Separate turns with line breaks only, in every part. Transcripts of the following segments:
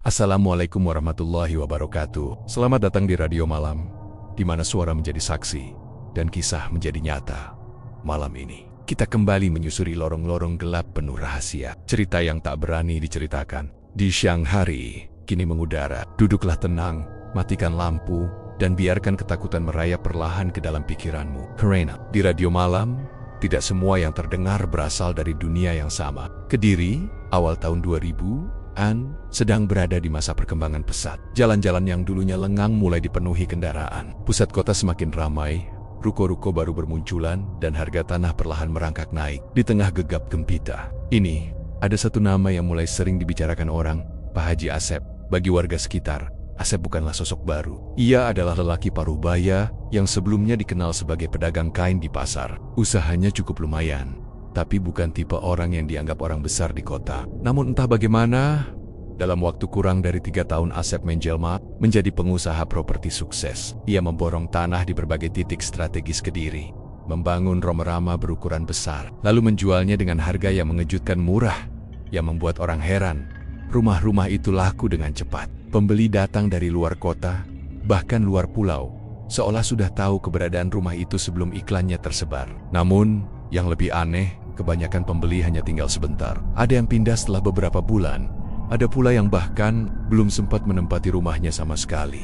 Assalamualaikum warahmatullahi wabarakatuh. Selamat datang di Radio Malam, di mana suara menjadi saksi dan kisah menjadi nyata. Malam ini, kita kembali menyusuri lorong-lorong gelap penuh rahasia. Cerita yang tak berani diceritakan. Di siang hari, kini mengudara. Duduklah tenang, matikan lampu, dan biarkan ketakutan merayap perlahan ke dalam pikiranmu. Karena di Radio Malam, tidak semua yang terdengar berasal dari dunia yang sama. Kediri, awal tahun 2000-an, sedang berada di masa perkembangan pesat. Jalan-jalan yang dulunya lengang mulai dipenuhi kendaraan. Pusat kota semakin ramai, ruko-ruko baru bermunculan, dan harga tanah perlahan merangkak naik. Di tengah gegap gempita ini, ada satu nama yang mulai sering dibicarakan orang, Pak Haji Asep. Bagi warga sekitar, Asep bukanlah sosok baru. Ia adalah lelaki parubaya yang sebelumnya dikenal sebagai pedagang kain di pasar. Usahanya cukup lumayan, tapi bukan tipe orang yang dianggap orang besar di kota. Namun entah bagaimana, dalam waktu kurang dari 3 tahun Asep menjelma menjadi pengusaha properti sukses. Ia memborong tanah di berbagai titik strategis Kediri, membangun roma-rama berukuran besar, lalu menjualnya dengan harga yang mengejutkan murah, yang membuat orang heran. Rumah-rumah itu laku dengan cepat. Pembeli datang dari luar kota, bahkan luar pulau, seolah sudah tahu keberadaan rumah itu sebelum iklannya tersebar. Namun, yang lebih aneh, kebanyakan pembeli hanya tinggal sebentar. Ada yang pindah setelah beberapa bulan, ada pula yang bahkan belum sempat menempati rumahnya sama sekali.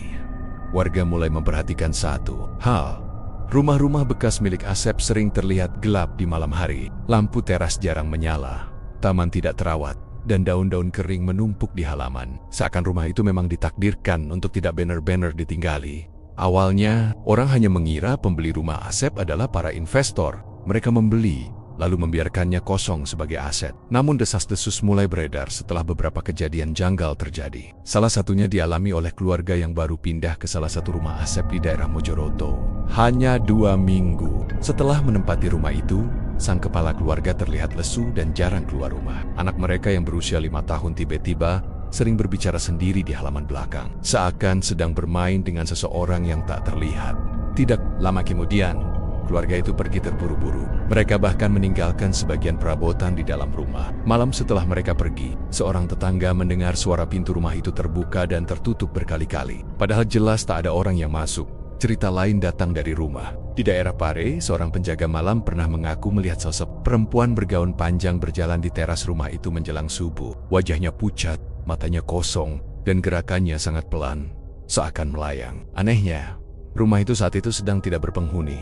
Warga mulai memperhatikan satu hal. Rumah-rumah bekas milik Asep sering terlihat gelap di malam hari. Lampu teras jarang menyala, taman tidak terawat, dan daun-daun kering menumpuk di halaman. Seakan rumah itu memang ditakdirkan untuk tidak benar-benar ditinggali. Awalnya, orang hanya mengira pembeli rumah Asep adalah para investor. Mereka membeli, lalu membiarkannya kosong sebagai aset. Namun desas-desus mulai beredar setelah beberapa kejadian janggal terjadi. Salah satunya dialami oleh keluarga yang baru pindah ke salah satu rumah Asep di daerah Mojoroto. Hanya 2 minggu setelah menempati rumah itu, sang kepala keluarga terlihat lesu dan jarang keluar rumah. Anak mereka yang berusia 5 tahun tiba-tiba sering berbicara sendiri di halaman belakang, seakan sedang bermain dengan seseorang yang tak terlihat. Tidak lama kemudian, keluarga itu pergi terburu-buru. Mereka bahkan meninggalkan sebagian perabotan di dalam rumah. Malam setelah mereka pergi, seorang tetangga mendengar suara pintu rumah itu terbuka dan tertutup berkali-kali. Padahal jelas tak ada orang yang masuk. Cerita lain datang dari rumah. Di daerah Pare, seorang penjaga malam pernah mengaku melihat sosok perempuan bergaun panjang berjalan di teras rumah itu menjelang subuh. Wajahnya pucat, matanya kosong, dan gerakannya sangat pelan, seakan melayang. Anehnya, rumah itu saat itu sedang tidak berpenghuni.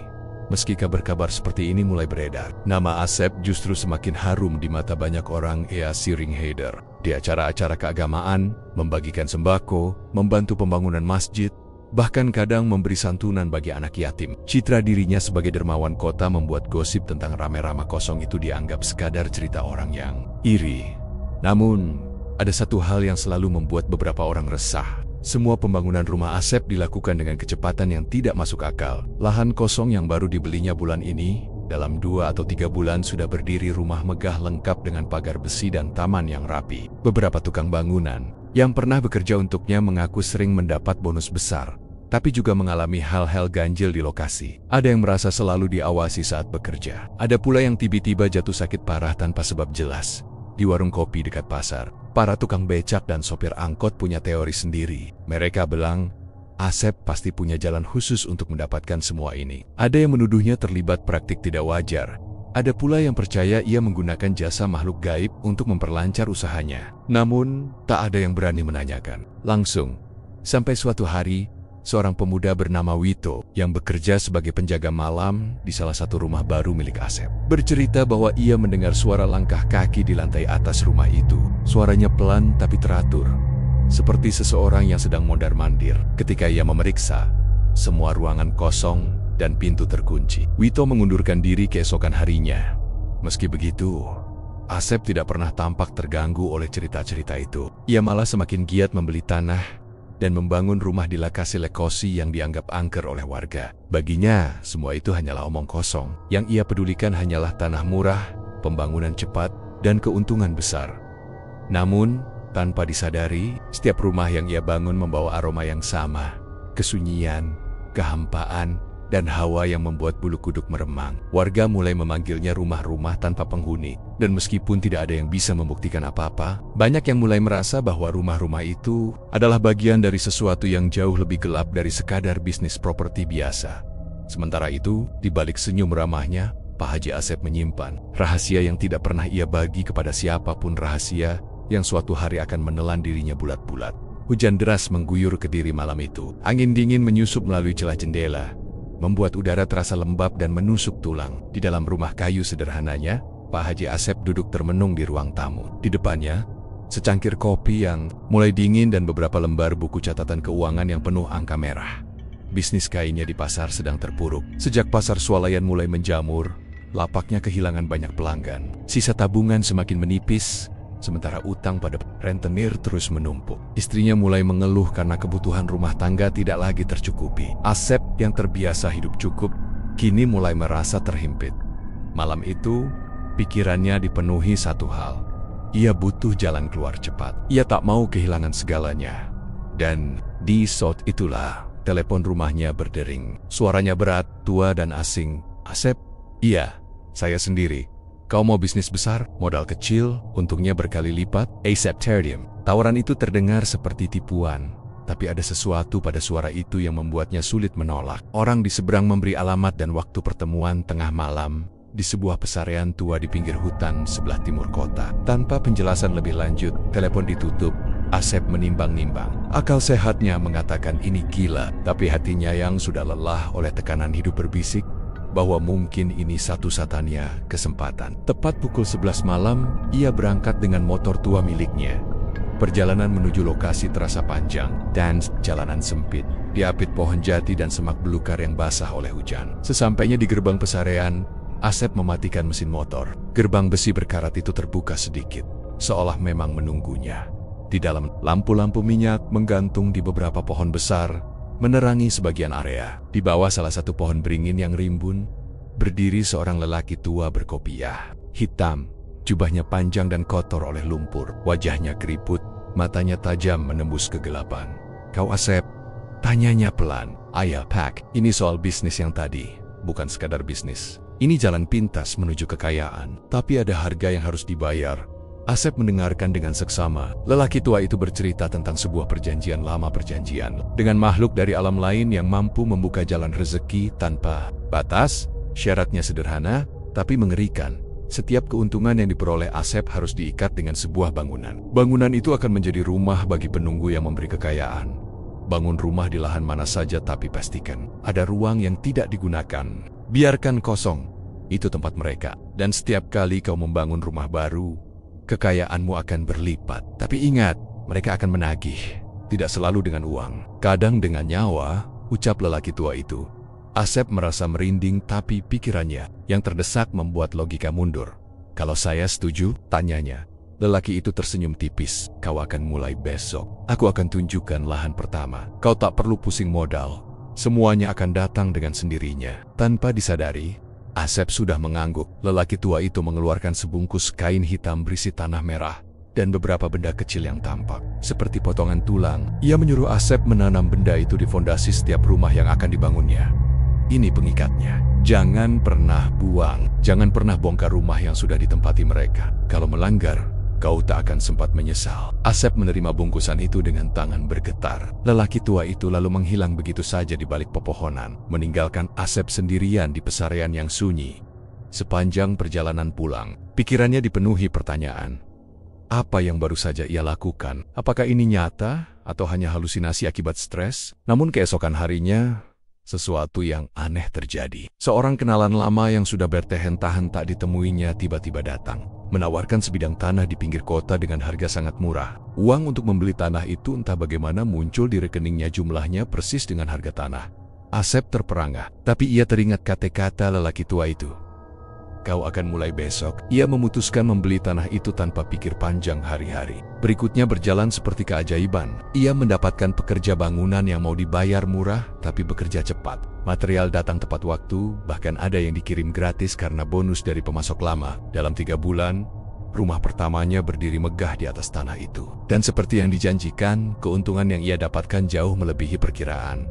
Meski kabar-kabar seperti ini mulai beredar, nama Asep justru semakin harum di mata banyak orang. Ia sering hadir di acara-acara keagamaan, membagikan sembako, membantu pembangunan masjid, bahkan kadang memberi santunan bagi anak yatim. Citra dirinya sebagai dermawan kota membuat gosip tentang rame-rama kosong itu dianggap sekadar cerita orang yang iri. Namun, ada satu hal yang selalu membuat beberapa orang resah. Semua pembangunan rumah Asep dilakukan dengan kecepatan yang tidak masuk akal. Lahan kosong yang baru dibelinya bulan ini, dalam 2 atau 3 bulan sudah berdiri rumah megah lengkap dengan pagar besi dan taman yang rapi. Beberapa tukang bangunan yang pernah bekerja untuknya mengaku sering mendapat bonus besar, tapi juga mengalami hal-hal ganjil di lokasi. Ada yang merasa selalu diawasi saat bekerja. Ada pula yang tiba-tiba jatuh sakit parah tanpa sebab jelas. Di warung kopi dekat pasar, para tukang becak dan sopir angkot punya teori sendiri. Mereka bilang, Asep pasti punya jalan khusus untuk mendapatkan semua ini. Ada yang menuduhnya terlibat praktik tidak wajar. Ada pula yang percaya ia menggunakan jasa makhluk gaib untuk memperlancar usahanya. Namun, tak ada yang berani menanyakan langsung. Sampai suatu hari, seorang pemuda bernama Wito yang bekerja sebagai penjaga malam di salah satu rumah baru milik Asep bercerita bahwa ia mendengar suara langkah kaki di lantai atas rumah itu. Suaranya pelan tapi teratur, seperti seseorang yang sedang mondar-mandir. Ketika ia memeriksa, semua ruangan kosong dan pintu terkunci. Wito mengundurkan diri keesokan harinya. Meski begitu, Asep tidak pernah tampak terganggu oleh cerita-cerita itu. Ia malah semakin giat membeli tanah dan membangun rumah di lokasi lekosi yang dianggap angker oleh warga. Baginya, semua itu hanyalah omong kosong. Yang ia pedulikan hanyalah tanah murah, pembangunan cepat, dan keuntungan besar. Namun, tanpa disadari, setiap rumah yang ia bangun membawa aroma yang sama. Kesunyian, kehampaan, dan hawa yang membuat bulu kuduk meremang. Warga mulai memanggilnya rumah-rumah tanpa penghuni, dan meskipun tidak ada yang bisa membuktikan apa-apa, banyak yang mulai merasa bahwa rumah-rumah itu adalah bagian dari sesuatu yang jauh lebih gelap dari sekadar bisnis properti biasa. Sementara itu, di balik senyum ramahnya, Pak Haji Asep menyimpan rahasia yang tidak pernah ia bagi kepada siapapun, rahasia yang suatu hari akan menelan dirinya bulat-bulat. Hujan deras mengguyur Kediri malam itu. Angin dingin menyusup melalui celah jendela, membuat udara terasa lembab dan menusuk tulang. Di dalam rumah kayu sederhananya, Pak Haji Asep duduk termenung di ruang tamu. Di depannya, secangkir kopi yang mulai dingin dan beberapa lembar buku catatan keuangan yang penuh angka merah. Bisnis kainnya di pasar sedang terpuruk. Sejak pasar swalayan mulai menjamur, lapaknya kehilangan banyak pelanggan. Sisa tabungan semakin menipis, sementara utang pada rentenir terus menumpuk. Istrinya mulai mengeluh karena kebutuhan rumah tangga tidak lagi tercukupi. Asep yang terbiasa hidup cukup, kini mulai merasa terhimpit. Malam itu, pikirannya dipenuhi satu hal. Ia butuh jalan keluar cepat. Ia tak mau kehilangan segalanya. Dan di saat itulah, telepon rumahnya berdering. Suaranya berat, tua dan asing. "Asep?" "Iya, saya sendiri. Kau mau bisnis besar, modal kecil, untungnya berkali lipat?" Asep terdiam. Tawaran itu terdengar seperti tipuan, tapi ada sesuatu pada suara itu yang membuatnya sulit menolak. Orang di seberang memberi alamat dan waktu pertemuan tengah malam di sebuah pesarean tua di pinggir hutan sebelah timur kota. Tanpa penjelasan lebih lanjut, telepon ditutup. Asep menimbang-nimbang. Akal sehatnya mengatakan ini gila, tapi hatinya yang sudah lelah oleh tekanan hidup berbisik bahwa mungkin ini satu-satunya kesempatan. Tepat pukul 11 malam, ia berangkat dengan motor tua miliknya. Perjalanan menuju lokasi terasa panjang dan jalanan sempit, diapit pohon jati dan semak belukar yang basah oleh hujan. Sesampainya di gerbang pesarean, Asep mematikan mesin motor. Gerbang besi berkarat itu terbuka sedikit, seolah memang menunggunya. Di dalam, lampu-lampu minyak menggantung di beberapa pohon besar, menerangi sebagian area. Di bawah salah satu pohon beringin yang rimbun, berdiri seorang lelaki tua berkopiah. Hitam, jubahnya panjang dan kotor oleh lumpur. Wajahnya keriput, matanya tajam menembus kegelapan. "Kau Asep?" tanyanya pelan. "Ayah, Pak, ini soal bisnis yang tadi. Bukan sekadar bisnis. Ini jalan pintas menuju kekayaan, tapi ada harga yang harus dibayar." Asep mendengarkan dengan seksama. Lelaki tua itu bercerita tentang sebuah perjanjian lama, perjanjian dengan makhluk dari alam lain yang mampu membuka jalan rezeki tanpa batas. Syaratnya sederhana, tapi mengerikan. Setiap keuntungan yang diperoleh Asep harus diikat dengan sebuah bangunan. Bangunan itu akan menjadi rumah bagi penunggu yang memberi kekayaan. Bangun rumah di lahan mana saja, tapi pastikan ada ruang yang tidak digunakan. Biarkan kosong, itu tempat mereka. Dan setiap kali kau membangun rumah baru, kekayaanmu akan berlipat. Tapi ingat, mereka akan menagih. Tidak selalu dengan uang, kadang dengan nyawa, ucap lelaki tua itu. Asep merasa merinding, tapi pikirannya yang terdesak membuat logika mundur. "Kalau saya setuju?" tanyanya. Lelaki itu tersenyum tipis. "Kau akan mulai besok. Aku akan tunjukkan lahan pertama. Kau tak perlu pusing modal. Semuanya akan datang dengan sendirinya." Tanpa disadari, Asep sudah mengangguk. Lelaki tua itu mengeluarkan sebungkus kain hitam berisi tanah merah dan beberapa benda kecil yang tampak seperti potongan tulang. Ia menyuruh Asep menanam benda itu di fondasi setiap rumah yang akan dibangunnya. "Ini pengikatnya. Jangan pernah buang. Jangan pernah bongkar rumah yang sudah ditempati mereka. Kalau melanggar, kau tak akan sempat menyesal." Asep menerima bungkusan itu dengan tangan bergetar. Lelaki tua itu lalu menghilang begitu saja di balik pepohonan, meninggalkan Asep sendirian di pesarean yang sunyi. Sepanjang perjalanan pulang, pikirannya dipenuhi pertanyaan. Apa yang baru saja ia lakukan? Apakah ini nyata atau hanya halusinasi akibat stres? Namun keesokan harinya, sesuatu yang aneh terjadi. Seorang kenalan lama yang sudah bertahan-tahan tak ditemuinya tiba-tiba datang, menawarkan sebidang tanah di pinggir kota dengan harga sangat murah. Uang untuk membeli tanah itu entah bagaimana muncul di rekeningnya, jumlahnya persis dengan harga tanah. Asep terperangah, tapi ia teringat kata-kata lelaki tua itu. "Kau akan mulai besok." Ia memutuskan membeli tanah itu tanpa pikir panjang hari-hari. Berikutnya berjalan seperti keajaiban. Ia mendapatkan pekerja bangunan yang mau dibayar murah tapi bekerja cepat. Material datang tepat waktu, bahkan ada yang dikirim gratis karena bonus dari pemasok lama. Dalam 3 bulan, rumah pertamanya berdiri megah di atas tanah itu. Dan seperti yang dijanjikan, keuntungan yang ia dapatkan jauh melebihi perkiraan.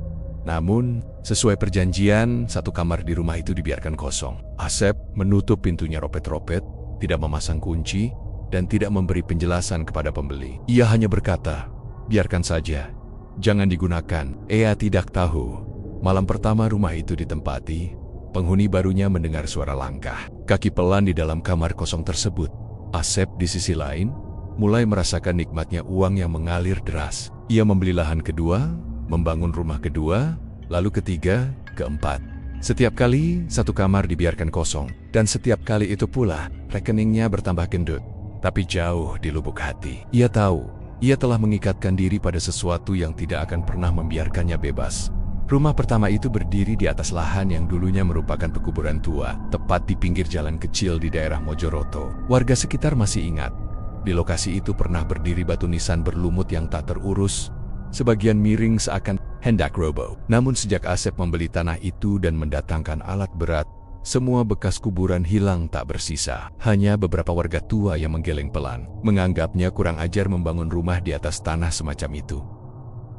Namun, sesuai perjanjian, satu kamar di rumah itu dibiarkan kosong. Asep menutup pintunya ropet-ropet, tidak memasang kunci, dan tidak memberi penjelasan kepada pembeli. Ia hanya berkata, "Biarkan saja, jangan digunakan." Ia tidak tahu, malam pertama rumah itu ditempati, penghuni barunya mendengar suara langkah kaki pelan di dalam kamar kosong tersebut. Asep di sisi lain, mulai merasakan nikmatnya uang yang mengalir deras. Ia membeli lahan kedua, membangun rumah kedua, lalu ketiga, keempat. Setiap kali satu kamar dibiarkan kosong, dan setiap kali itu pula rekeningnya bertambah gendut. Tapi jauh di lubuk hati, ia tahu, ia telah mengikatkan diri pada sesuatu yang tidak akan pernah membiarkannya bebas. Rumah pertama itu berdiri di atas lahan yang dulunya merupakan pekuburan tua, tepat di pinggir jalan kecil di daerah Mojoroto. Warga sekitar masih ingat, di lokasi itu pernah berdiri batu nisan berlumut yang tak terurus, sebagian miring seakan hendak roboh. Namun sejak Asep membeli tanah itu dan mendatangkan alat berat, semua bekas kuburan hilang tak bersisa. Hanya beberapa warga tua yang menggeleng pelan, menganggapnya kurang ajar membangun rumah di atas tanah semacam itu.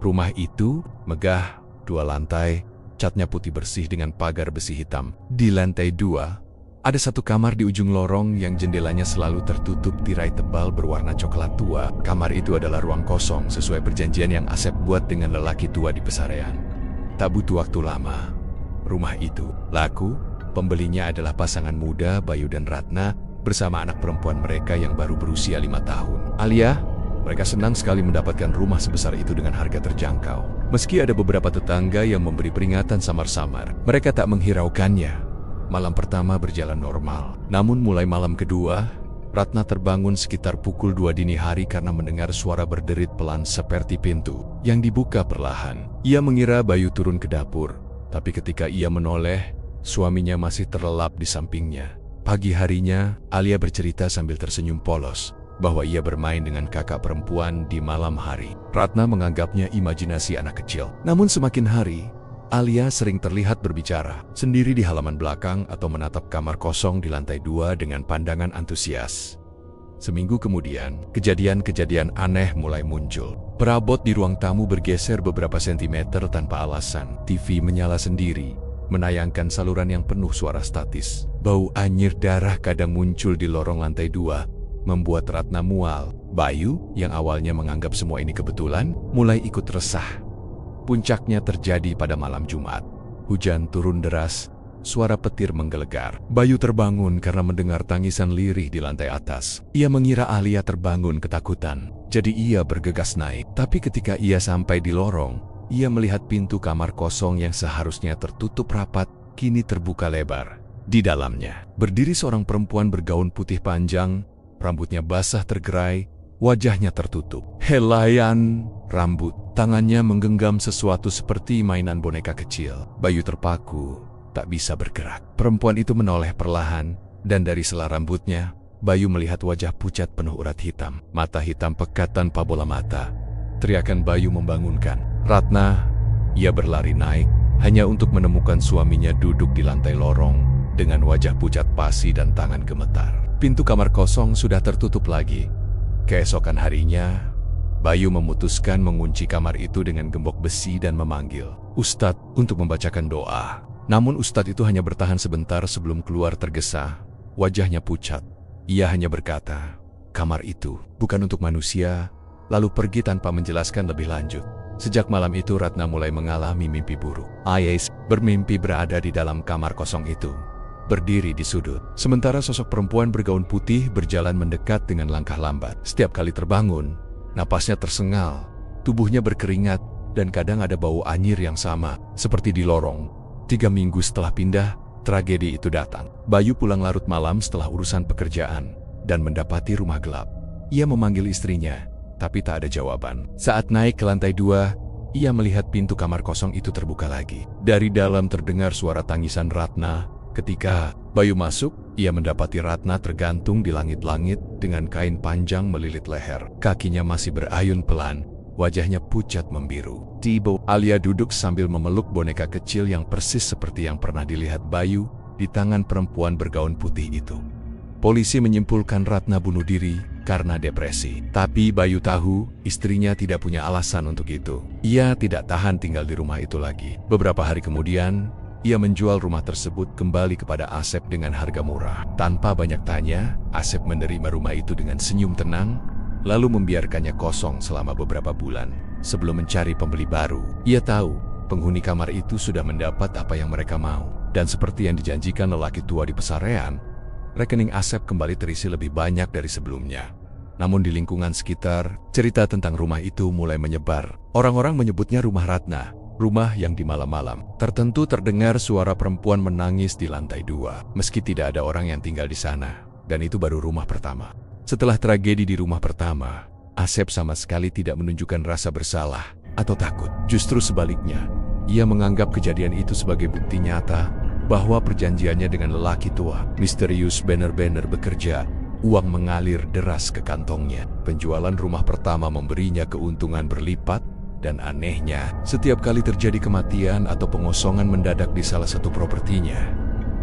Rumah itu megah, 2 lantai, catnya putih bersih dengan pagar besi hitam. Di lantai 2, ada satu kamar di ujung lorong yang jendelanya selalu tertutup tirai tebal berwarna coklat tua. Kamar itu adalah ruang kosong sesuai perjanjian yang Asep buat dengan lelaki tua di Pesarean. Tak butuh waktu lama, rumah itu laku. Pembelinya adalah pasangan muda Bayu dan Ratna bersama anak perempuan mereka yang baru berusia 5 tahun. Alia, mereka senang sekali mendapatkan rumah sebesar itu dengan harga terjangkau. Meski ada beberapa tetangga yang memberi peringatan samar-samar, mereka tak menghiraukannya. Malam pertama berjalan normal, namun mulai malam kedua, Ratna terbangun sekitar pukul 2 dini hari karena mendengar suara berderit pelan seperti pintu yang dibuka perlahan. Ia mengira Bayu turun ke dapur, tapi ketika ia menoleh, suaminya masih terlelap di sampingnya. Pagi harinya, Alia bercerita sambil tersenyum polos bahwa ia bermain dengan kakak perempuan di malam hari. Ratna menganggapnya imajinasi anak kecil. Namun semakin hari, Alia sering terlihat berbicara sendiri di halaman belakang atau menatap kamar kosong di lantai 2 dengan pandangan antusias. Seminggu kemudian, kejadian-kejadian aneh mulai muncul. Perabot di ruang tamu bergeser beberapa sentimeter tanpa alasan. TV menyala sendiri, menayangkan saluran yang penuh suara statis. Bau anyir darah kadang muncul di lorong lantai 2, membuat Ratna mual. Bayu, yang awalnya menganggap semua ini kebetulan, mulai ikut resah. Puncaknya terjadi pada malam Jumat. Hujan turun deras, suara petir menggelegar. Bayu terbangun karena mendengar tangisan lirih di lantai atas. Ia mengira Alia terbangun ketakutan, jadi ia bergegas naik. Tapi ketika ia sampai di lorong, ia melihat pintu kamar kosong yang seharusnya tertutup rapat, kini terbuka lebar. Di dalamnya, berdiri seorang perempuan bergaun putih panjang, rambutnya basah tergerai, wajahnya tertutup. Helaian rambut, tangannya menggenggam sesuatu seperti mainan boneka kecil. Bayu terpaku, tak bisa bergerak. Perempuan itu menoleh perlahan, dan dari sela rambutnya, Bayu melihat wajah pucat penuh urat hitam. Mata hitam pekat tanpa bola mata. Teriakan Bayu membangunkan Ratna. Ia berlari naik, hanya untuk menemukan suaminya duduk di lantai lorong, dengan wajah pucat pasi dan tangan gemetar. Pintu kamar kosong sudah tertutup lagi. Keesokan harinya, Bayu memutuskan mengunci kamar itu dengan gembok besi dan memanggil Ustadz untuk membacakan doa. Namun Ustadz itu hanya bertahan sebentar sebelum keluar tergesa. Wajahnya pucat. Ia hanya berkata, "Kamar itu bukan untuk manusia," lalu pergi tanpa menjelaskan lebih lanjut. Sejak malam itu Ratna mulai mengalami mimpi buruk. Ais bermimpi berada di dalam kamar kosong itu, berdiri di sudut. Sementara sosok perempuan bergaun putih berjalan mendekat dengan langkah lambat. Setiap kali terbangun, napasnya tersengal, tubuhnya berkeringat, dan kadang ada bau anyir yang sama, seperti di lorong. 3 minggu setelah pindah, tragedi itu datang. Bayu pulang larut malam setelah urusan pekerjaan, dan mendapati rumah gelap. Ia memanggil istrinya, tapi tak ada jawaban. Saat naik ke lantai 2, ia melihat pintu kamar kosong itu terbuka lagi. Dari dalam terdengar suara tangisan Ratna. Ketika Bayu masuk, ia mendapati Ratna tergantung di langit-langit dengan kain panjang melilit leher. Kakinya masih berayun pelan, wajahnya pucat membiru. Tiba, Alia duduk sambil memeluk boneka kecil yang persis seperti yang pernah dilihat Bayu di tangan perempuan bergaun putih itu. Polisi menyimpulkan Ratna bunuh diri karena depresi. Tapi Bayu tahu istrinya tidak punya alasan untuk itu. Ia tidak tahan tinggal di rumah itu lagi. Beberapa hari kemudian, ia menjual rumah tersebut kembali kepada Asep dengan harga murah. Tanpa banyak tanya, Asep menerima rumah itu dengan senyum tenang, lalu membiarkannya kosong selama beberapa bulan sebelum mencari pembeli baru. Ia tahu penghuni kamar itu sudah mendapat apa yang mereka mau. Dan seperti yang dijanjikan lelaki tua di pesarean, rekening Asep kembali terisi lebih banyak dari sebelumnya. Namun di lingkungan sekitar, cerita tentang rumah itu mulai menyebar. Orang-orang menyebutnya rumah Ratna, rumah yang di malam-malam tertentu terdengar suara perempuan menangis di lantai 2. Meski tidak ada orang yang tinggal di sana, dan itu baru rumah pertama. Setelah tragedi di rumah pertama, Asep sama sekali tidak menunjukkan rasa bersalah atau takut. Justru sebaliknya, ia menganggap kejadian itu sebagai bukti nyata bahwa perjanjiannya dengan lelaki tua misterius benar-benar bekerja. Uang mengalir deras ke kantongnya. Penjualan rumah pertama memberinya keuntungan berlipat, dan anehnya, setiap kali terjadi kematian atau pengosongan mendadak di salah satu propertinya,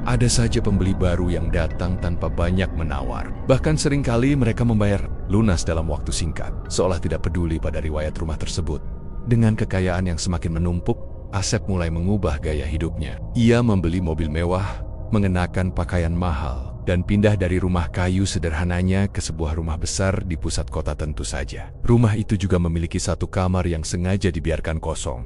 ada saja pembeli baru yang datang tanpa banyak menawar. Bahkan seringkali mereka membayar lunas dalam waktu singkat, seolah tidak peduli pada riwayat rumah tersebut. Dengan kekayaan yang semakin menumpuk, Asep mulai mengubah gaya hidupnya. Ia membeli mobil mewah, mengenakan pakaian mahal, dan pindah dari rumah kayu sederhananya ke sebuah rumah besar di pusat kota tentu saja. Rumah itu juga memiliki satu kamar yang sengaja dibiarkan kosong.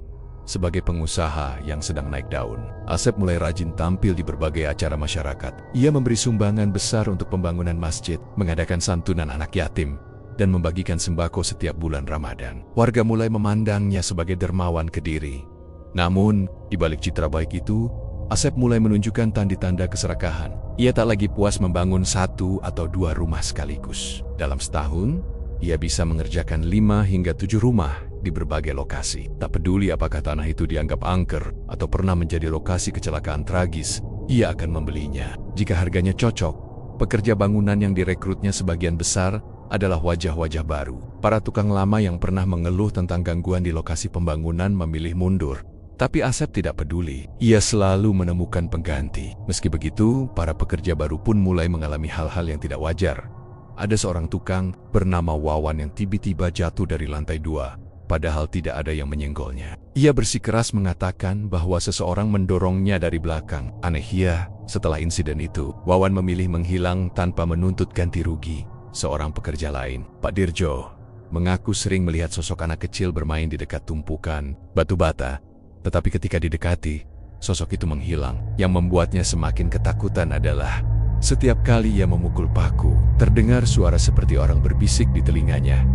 Sebagai pengusaha yang sedang naik daun, Asep mulai rajin tampil di berbagai acara masyarakat. Ia memberi sumbangan besar untuk pembangunan masjid, mengadakan santunan anak yatim, dan membagikan sembako setiap bulan Ramadan. Warga mulai memandangnya sebagai dermawan Kediri. Namun, di balik citra baik itu, Asep mulai menunjukkan tanda-tanda keserakahan. Ia tak lagi puas membangun 1 atau 2 rumah sekaligus. Dalam setahun, ia bisa mengerjakan 5 hingga 7 rumah di berbagai lokasi. Tak peduli apakah tanah itu dianggap angker atau pernah menjadi lokasi kecelakaan tragis, ia akan membelinya. Jika harganya cocok, pekerja bangunan yang direkrutnya sebagian besar adalah wajah-wajah baru. Para tukang lama yang pernah mengeluh tentang gangguan di lokasi pembangunan memilih mundur. Tapi Asep tidak peduli, ia selalu menemukan pengganti. Meski begitu, para pekerja baru pun mulai mengalami hal-hal yang tidak wajar. Ada seorang tukang bernama Wawan yang tiba-tiba jatuh dari lantai 2, padahal tidak ada yang menyenggolnya. Ia bersikeras mengatakan bahwa seseorang mendorongnya dari belakang. Aneh ya, setelah insiden itu, Wawan memilih menghilang tanpa menuntut ganti rugi. Seorang pekerja lain, Pak Dirjo, mengaku sering melihat sosok anak kecil bermain di dekat tumpukan batu bata. Tetapi ketika didekati, sosok itu menghilang. Yang membuatnya semakin ketakutan adalah setiap kali ia memukul paku, terdengar suara seperti orang berbisik di telinganya.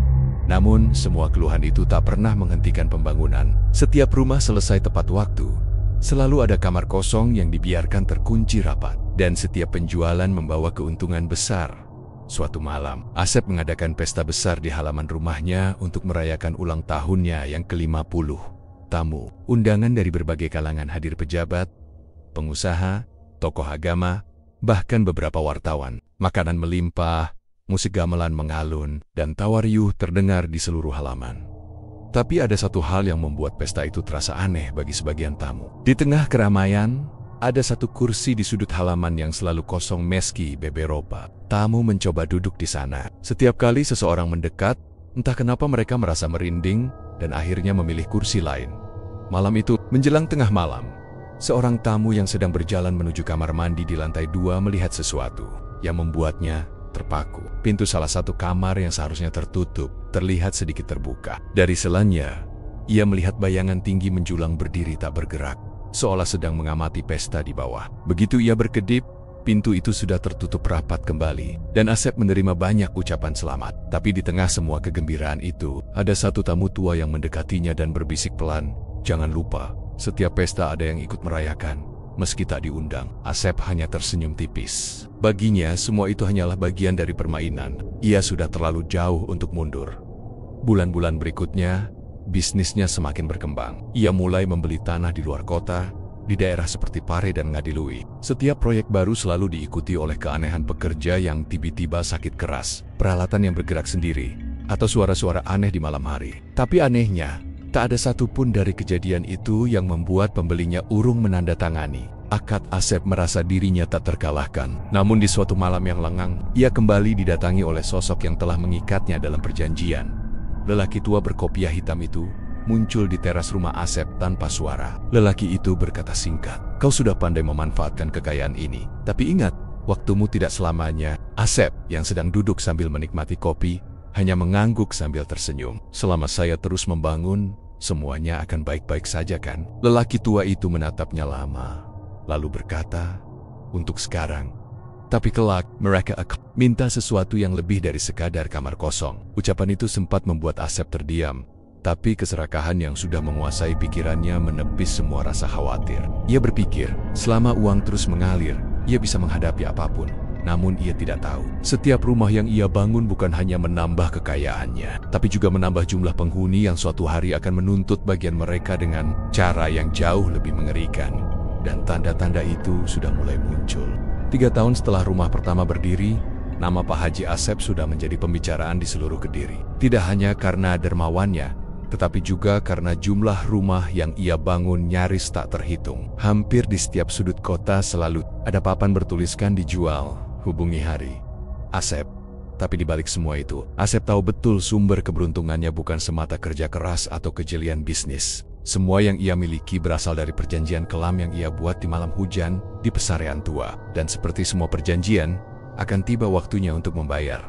Namun, semua keluhan itu tak pernah menghentikan pembangunan. Setiap rumah selesai tepat waktu. Selalu ada kamar kosong yang dibiarkan terkunci rapat. Dan setiap penjualan membawa keuntungan besar. Suatu malam, Asep mengadakan pesta besar di halaman rumahnya untuk merayakan ulang tahunnya yang ke-50. Tamu, undangan dari berbagai kalangan hadir, pejabat, pengusaha, tokoh agama, bahkan beberapa wartawan. Makanan melimpah, musik gamelan mengalun, dan tawa riuh terdengar di seluruh halaman. Tapi ada satu hal yang membuat pesta itu terasa aneh bagi sebagian tamu. Di tengah keramaian, ada satu kursi di sudut halaman yang selalu kosong meski beberapa tamu mencoba duduk di sana. Setiap kali seseorang mendekat, entah kenapa mereka merasa merinding dan akhirnya memilih kursi lain. Malam itu, menjelang tengah malam, seorang tamu yang sedang berjalan menuju kamar mandi di lantai 2 melihat sesuatu yang membuatnya terpaku. Pintu salah satu kamar yang seharusnya tertutup terlihat sedikit terbuka. Dari selannya, ia melihat bayangan tinggi menjulang berdiri tak bergerak, seolah sedang mengamati pesta di bawah. Begitu ia berkedip, pintu itu sudah tertutup rapat kembali, dan Asep menerima banyak ucapan selamat. Tapi di tengah semua kegembiraan itu, ada satu tamu tua yang mendekatinya dan berbisik pelan, "Jangan lupa, setiap pesta ada yang ikut merayakan, meski tak diundang." Asep hanya tersenyum tipis. Baginya, semua itu hanyalah bagian dari permainan. Ia sudah terlalu jauh untuk mundur. Bulan-bulan berikutnya, bisnisnya semakin berkembang. Ia mulai membeli tanah di luar kota, di daerah seperti Pare dan Ngadilui. Setiap proyek baru selalu diikuti oleh keanehan pekerja yang tiba-tiba sakit keras, peralatan yang bergerak sendiri, atau suara-suara aneh di malam hari. Tapi anehnya, tak ada satupun dari kejadian itu yang membuat pembelinya urung menandatangani. akad Asep merasa dirinya tak terkalahkan. Namun di suatu malam yang lengang, ia kembali didatangi oleh sosok yang telah mengikatnya dalam perjanjian. Lelaki tua berkopiah hitam itu muncul di teras rumah Asep tanpa suara. Lelaki itu berkata singkat, "Kau sudah pandai memanfaatkan kekayaan ini. Tapi ingat, waktumu tidak selamanya." Asep yang sedang duduk sambil menikmati kopi, hanya mengangguk sambil tersenyum. "Selama saya terus membangun, semuanya akan baik-baik saja kan?" Lelaki tua itu menatapnya lama, lalu berkata, "Untuk sekarang. Tapi kelak, mereka akan minta sesuatu yang lebih dari sekadar kamar kosong." Ucapan itu sempat membuat Asep terdiam, tapi keserakahan yang sudah menguasai pikirannya menepis semua rasa khawatir. Ia berpikir, selama uang terus mengalir, ia bisa menghadapi apapun. Namun ia tidak tahu, setiap rumah yang ia bangun bukan hanya menambah kekayaannya, tapi juga menambah jumlah penghuni yang suatu hari akan menuntut bagian mereka dengan cara yang jauh lebih mengerikan. Dan tanda-tanda itu sudah mulai muncul. 3 tahun setelah rumah pertama berdiri, nama Pak Haji Asep sudah menjadi pembicaraan di seluruh Kediri. Tidak hanya karena dermawannya, tetapi juga karena jumlah rumah yang ia bangun nyaris tak terhitung. Hampir di setiap sudut kota selalu ada papan bertuliskan dijual. Hubungi Hari Asep. Tapi di balik semua itu, Asep tahu betul sumber keberuntungannya bukan semata kerja keras atau kejelian bisnis. Semua yang ia miliki berasal dari perjanjian kelam yang ia buat di malam hujan di Pesarean Tua. Dan seperti semua perjanjian, akan tiba waktunya untuk membayar.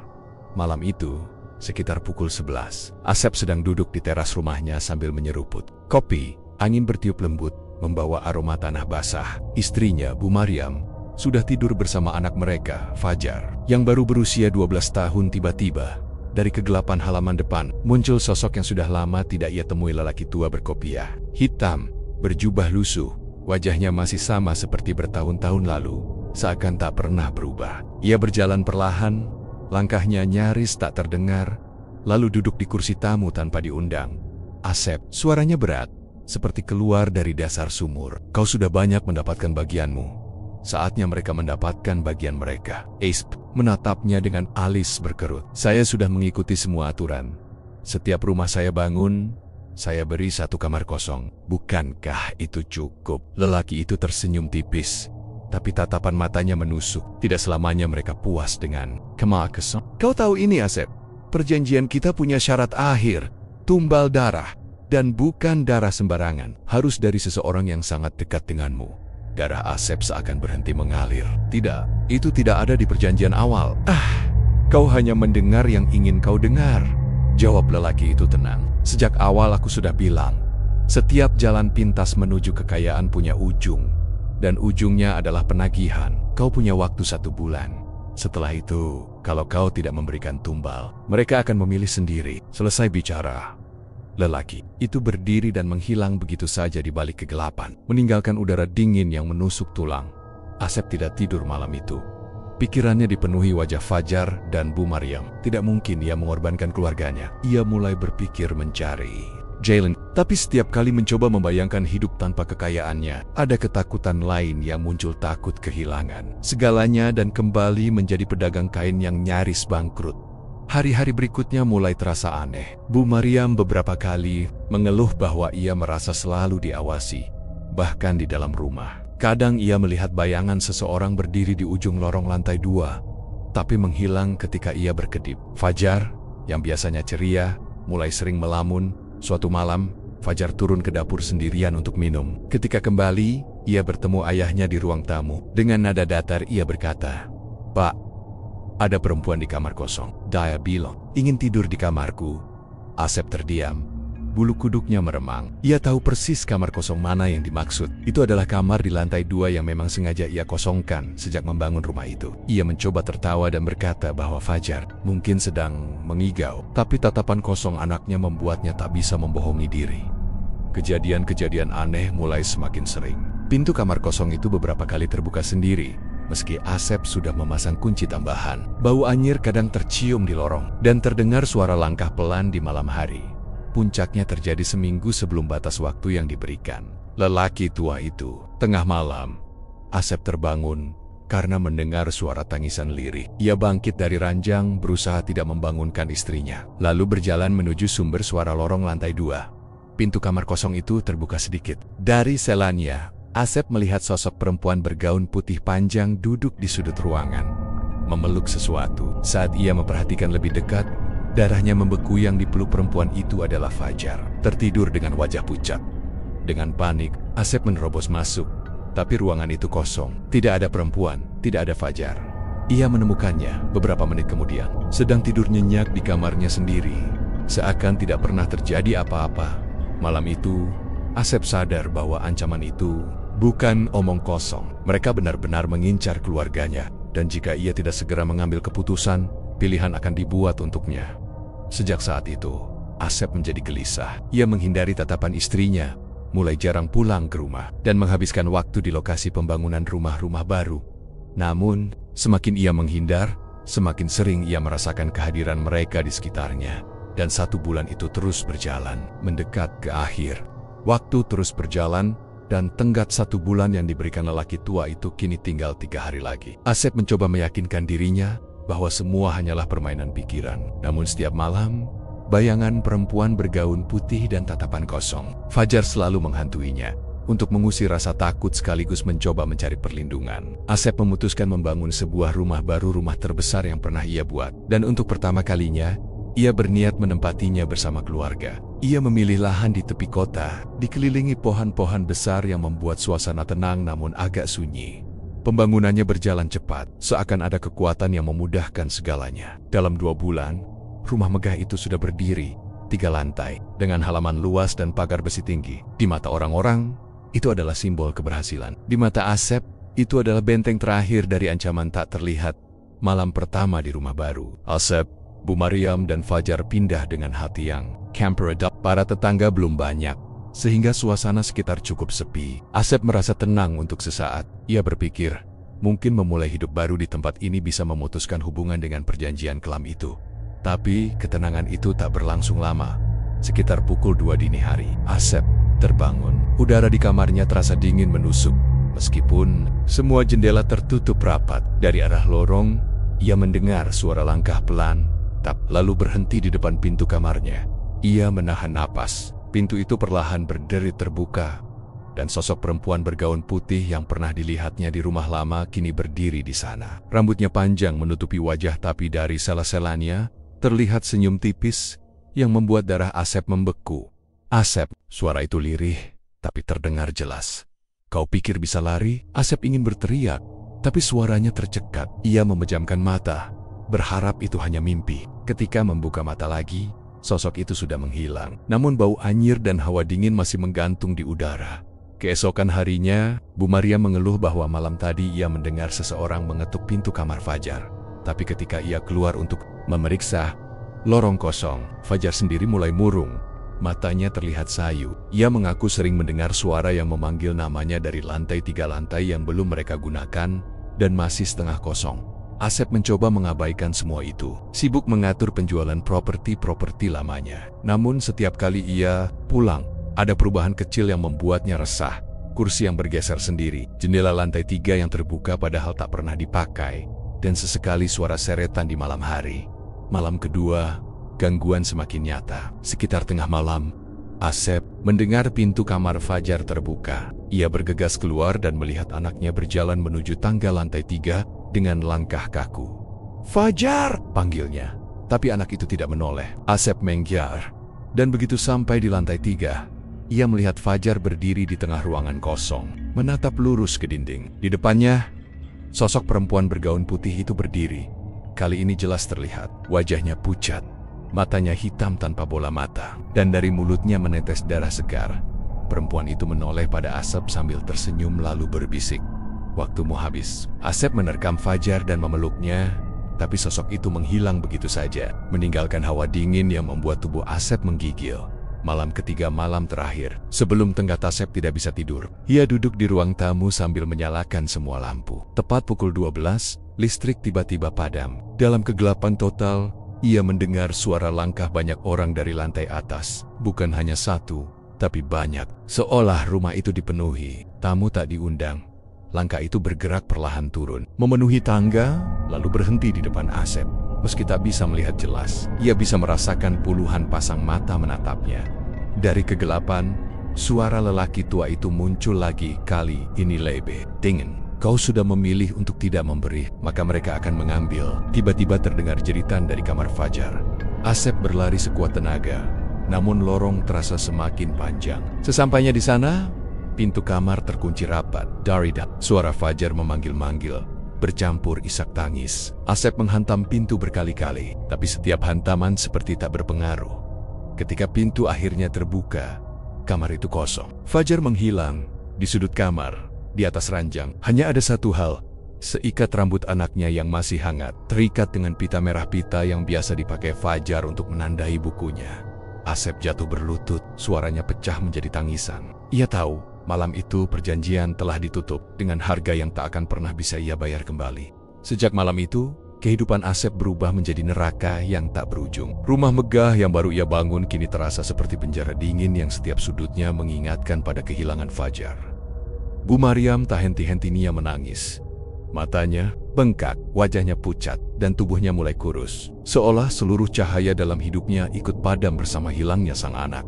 Malam itu, sekitar pukul 11, Asep sedang duduk di teras rumahnya sambil menyeruput kopi. Angin bertiup lembut, membawa aroma tanah basah. Istrinya, Bu Maryam, sudah tidur bersama anak mereka, Fajar, yang baru berusia 12 tahun. Tiba-tiba, dari kegelapan halaman depan, muncul sosok yang sudah lama tidak ia temui. Lelaki tua berkopiah hitam, berjubah lusuh, wajahnya masih sama seperti bertahun-tahun lalu, seakan tak pernah berubah. Ia berjalan perlahan, langkahnya nyaris tak terdengar, lalu duduk di kursi tamu tanpa diundang. "Asep," suaranya berat, seperti keluar dari dasar sumur. "Kau sudah banyak mendapatkan bagianmu. Saatnya mereka mendapatkan bagian mereka." Asep menatapnya dengan alis berkerut. "Saya sudah mengikuti semua aturan. Setiap rumah saya bangun, saya beri 1 kamar kosong. Bukankah itu cukup?" Lelaki itu tersenyum tipis, tapi tatapan matanya menusuk. Tidak selamanya mereka puas dengan kamar kosong. "Kau tahu ini, Asep? Perjanjian kita punya syarat akhir, tumbal darah. Dan bukan darah sembarangan, harus dari seseorang yang sangat dekat denganmu." Darah Asep seakan berhenti mengalir. "Tidak, itu tidak ada di perjanjian awal." Kau hanya mendengar yang ingin kau dengar," jawab lelaki itu tenang. "Sejak awal aku sudah bilang, setiap jalan pintas menuju kekayaan punya ujung. Dan ujungnya adalah penagihan. Kau punya waktu 1 bulan. Setelah itu, kalau kau tidak memberikan tumbal, mereka akan memilih sendiri." Selesai bicara, lelaki itu berdiri dan menghilang begitu saja di balik kegelapan, meninggalkan udara dingin yang menusuk tulang. Asep tidak tidur malam itu. Pikirannya dipenuhi wajah Fajar dan Bu Maryam. Tidak mungkin ia mengorbankan keluarganya. Ia mulai berpikir mencari Jalen. Tapi setiap kali mencoba membayangkan hidup tanpa kekayaannya, ada ketakutan lain yang muncul, takut kehilangan segalanya dan kembali menjadi pedagang kain yang nyaris bangkrut. Hari-hari berikutnya mulai terasa aneh. Bu Maryam beberapa kali mengeluh bahwa ia merasa selalu diawasi, bahkan di dalam rumah. Kadang ia melihat bayangan seseorang berdiri di ujung lorong lantai 2, tapi menghilang ketika ia berkedip. Fajar, yang biasanya ceria, mulai sering melamun. Suatu malam, Fajar turun ke dapur sendirian untuk minum. Ketika kembali, ia bertemu ayahnya di ruang tamu. Dengan nada datar ia berkata, "Pak, ada perempuan di kamar kosong." Dia bilang, "Ingin tidur di kamarku." Asep terdiam. Bulu kuduknya meremang. Ia tahu persis kamar kosong mana yang dimaksud. Itu adalah kamar di lantai 2 yang memang sengaja ia kosongkan sejak membangun rumah itu. Ia mencoba tertawa dan berkata bahwa Fajar mungkin sedang mengigau, tapi tatapan kosong anaknya membuatnya tak bisa membohongi diri. Kejadian-kejadian aneh mulai semakin sering. Pintu kamar kosong itu beberapa kali terbuka sendiri, meski Asep sudah memasang kunci tambahan. Bau anyir kadang tercium di lorong, dan terdengar suara langkah pelan di malam hari. Puncaknya terjadi seminggu sebelum batas waktu yang diberikan. Lelaki tua itu, tengah malam, Asep terbangun karena mendengar suara tangisan lirih. Ia bangkit dari ranjang, berusaha tidak membangunkan istrinya, lalu berjalan menuju sumber suara lorong lantai 2. Pintu kamar kosong itu terbuka sedikit. Dari selannya, Asep melihat sosok perempuan bergaun putih panjang duduk di sudut ruangan, memeluk sesuatu. Saat ia memperhatikan lebih dekat, darahnya membeku. Yang dipeluk perempuan itu adalah Fajar, tertidur dengan wajah pucat. Dengan panik, Asep menerobos masuk, tapi ruangan itu kosong. Tidak ada perempuan, tidak ada Fajar. Ia menemukannya beberapa menit kemudian, sedang tidur nyenyak di kamarnya sendiri, seakan tidak pernah terjadi apa-apa. Malam itu, Asep sadar bahwa ancaman itu bukan omong kosong. Mereka benar-benar mengincar keluarganya, dan jika ia tidak segera mengambil keputusan, pilihan akan dibuat untuknya. Sejak saat itu, Asep menjadi gelisah. Ia menghindari tatapan istrinya, mulai jarang pulang ke rumah, dan menghabiskan waktu di lokasi pembangunan rumah-rumah baru. Namun, semakin ia menghindar, semakin sering ia merasakan kehadiran mereka di sekitarnya. Dan 1 bulan itu terus berjalan, mendekat ke akhir. Waktu terus berjalan, dan tenggat 1 bulan yang diberikan lelaki tua itu kini tinggal 3 hari lagi. Asep mencoba meyakinkan dirinya bahwa semua hanyalah permainan pikiran. Namun setiap malam, bayangan perempuan bergaun putih dan tatapan kosong. Fajar selalu menghantuinya. Untuk mengusir rasa takut sekaligus mencoba mencari perlindungan, Asep memutuskan membangun sebuah rumah baru, rumah terbesar yang pernah ia buat. Dan untuk pertama kalinya, ia berniat menempatinya bersama keluarga. Ia memilih lahan di tepi kota, dikelilingi pohon-pohon besar yang membuat suasana tenang namun agak sunyi. Pembangunannya berjalan cepat, seakan ada kekuatan yang memudahkan segalanya. Dalam 2 bulan, rumah megah itu sudah berdiri, 3 lantai, dengan halaman luas dan pagar besi tinggi. Di mata orang-orang, itu adalah simbol keberhasilan. Di mata Asep, itu adalah benteng terakhir dari ancaman tak terlihat. Malam pertama di rumah baru, Asep, Bu Mariam dan Fajar pindah dengan hati yang campered up. Para tetangga belum banyak, sehingga suasana sekitar cukup sepi. Asep merasa tenang untuk sesaat. Ia berpikir, mungkin memulai hidup baru di tempat ini bisa memutuskan hubungan dengan perjanjian kelam itu. Tapi ketenangan itu tak berlangsung lama. Sekitar pukul 2 dini hari, Asep terbangun. Udara di kamarnya terasa dingin menusuk. Meskipun semua jendela tertutup rapat, dari arah lorong, ia mendengar suara langkah pelan, lalu berhenti di depan pintu kamarnya. Ia menahan napas. Pintu itu perlahan berderi terbuka, dan sosok perempuan bergaun putih yang pernah dilihatnya di rumah lama kini berdiri di sana. Rambutnya panjang menutupi wajah, tapi dari sela-selanya terlihat senyum tipis yang membuat darah Asep membeku. "Asep," suara itu lirih, tapi terdengar jelas. "Kau pikir bisa lari?" Asep ingin berteriak, tapi suaranya tercekat. Ia memejamkan mata, berharap itu hanya mimpi. Ketika membuka mata lagi, sosok itu sudah menghilang. Namun bau anyir dan hawa dingin masih menggantung di udara. Keesokan harinya, Bu Maria mengeluh bahwa malam tadi ia mendengar seseorang mengetuk pintu kamar Fajar. Tapi ketika ia keluar untuk memeriksa lorong kosong, Fajar sendiri mulai murung. Matanya terlihat sayu. Ia mengaku sering mendengar suara yang memanggil namanya dari lantai 3, lantai yang belum mereka gunakan dan masih setengah kosong. Asep mencoba mengabaikan semua itu, sibuk mengatur penjualan properti lamanya. Namun setiap kali ia pulang, ada perubahan kecil yang membuatnya resah. Kursi yang bergeser sendiri, jendela lantai 3 yang terbuka padahal tak pernah dipakai, dan sesekali suara seretan di malam hari. Malam kedua, gangguan semakin nyata. Sekitar tengah malam, Asep mendengar pintu kamar Fajar terbuka. Ia bergegas keluar dan melihat anaknya berjalan menuju tangga lantai 3 dengan langkah kaku. "Fajar!" panggilnya. Tapi anak itu tidak menoleh. Asep menggear. Dan begitu sampai di lantai 3, ia melihat Fajar berdiri di tengah ruangan kosong, menatap lurus ke dinding. Di depannya, sosok perempuan bergaun putih itu berdiri. Kali ini jelas terlihat, wajahnya pucat, matanya hitam tanpa bola mata, dan dari mulutnya menetes darah segar. Perempuan itu menoleh pada Asep sambil tersenyum lalu berbisik, "Waktumu habis." Asep menerkam Fajar dan memeluknya, tapi sosok itu menghilang begitu saja, meninggalkan hawa dingin yang membuat tubuh Asep menggigil. Malam ketiga, malam terakhir, sebelum tenggat Asep tidak bisa tidur. Ia duduk di ruang tamu sambil menyalakan semua lampu. Tepat pukul 12, listrik tiba-tiba padam. Dalam kegelapan total, ia mendengar suara langkah banyak orang dari lantai atas. Bukan hanya satu, tapi banyak. Seolah rumah itu dipenuhi. Tamu tak diundang. Langkah itu bergerak perlahan turun, memenuhi tangga, lalu berhenti di depan Asep. Meski tak bisa melihat jelas, ia bisa merasakan puluhan pasang mata menatapnya. Dari kegelapan, Suara lelaki tua itu muncul lagi, kali ini lebih dingin. Kau sudah memilih untuk tidak memberi, maka mereka akan mengambil. Tiba-tiba terdengar jeritan dari kamar Fajar. Asep berlari sekuat tenaga, namun lorong terasa semakin panjang. Sesampainya di sana, pintu kamar terkunci rapat. Darida, suara Fajar memanggil-manggil, bercampur isak tangis. Asep menghantam pintu berkali-kali, tapi setiap hantaman seperti tak berpengaruh. Ketika pintu akhirnya terbuka, kamar itu kosong. Fajar menghilang di sudut kamar. Di atas ranjang, hanya ada satu hal, seikat rambut anaknya yang masih hangat, terikat dengan pita merah, pita yang biasa dipakai Fajar untuk menandai bukunya. Asep jatuh berlutut, suaranya pecah menjadi tangisan. Ia tahu, malam itu perjanjian telah ditutup dengan harga yang tak akan pernah bisa ia bayar kembali. Sejak malam itu, kehidupan Asep berubah menjadi neraka yang tak berujung. Rumah megah yang baru ia bangun kini terasa seperti penjara dingin yang setiap sudutnya mengingatkan pada kehilangan Fajar. Bu Mariam tak henti-hentinya menangis. Matanya bengkak, wajahnya pucat, dan tubuhnya mulai kurus. Seolah seluruh cahaya dalam hidupnya ikut padam bersama hilangnya sang anak.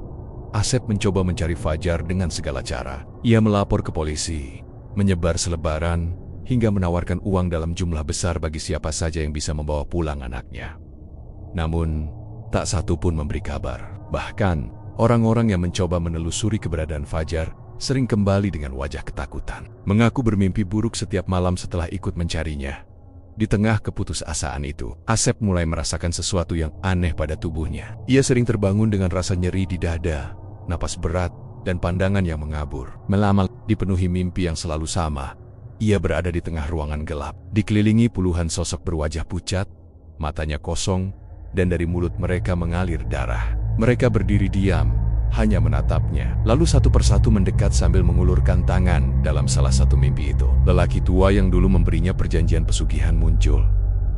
Asep mencoba mencari Fajar dengan segala cara. Ia melapor ke polisi, menyebar selebaran, hingga menawarkan uang dalam jumlah besar bagi siapa saja yang bisa membawa pulang anaknya. Namun, tak satu pun memberi kabar. Bahkan, orang-orang yang mencoba menelusuri keberadaan Fajar sering kembali dengan wajah ketakutan. Mengaku bermimpi buruk setiap malam setelah ikut mencarinya. Di tengah keputusasaan itu, Asep mulai merasakan sesuatu yang aneh pada tubuhnya. Ia sering terbangun dengan rasa nyeri di dada, napas berat, dan pandangan yang mengabur. Melamal dipenuhi mimpi yang selalu sama. Ia berada di tengah ruangan gelap, dikelilingi puluhan sosok berwajah pucat, matanya kosong, dan dari mulut mereka mengalir darah. Mereka berdiri diam, hanya menatapnya. Lalu satu persatu mendekat sambil mengulurkan tangan. Dalam salah satu mimpi itu, lelaki tua yang dulu memberinya perjanjian pesugihan muncul.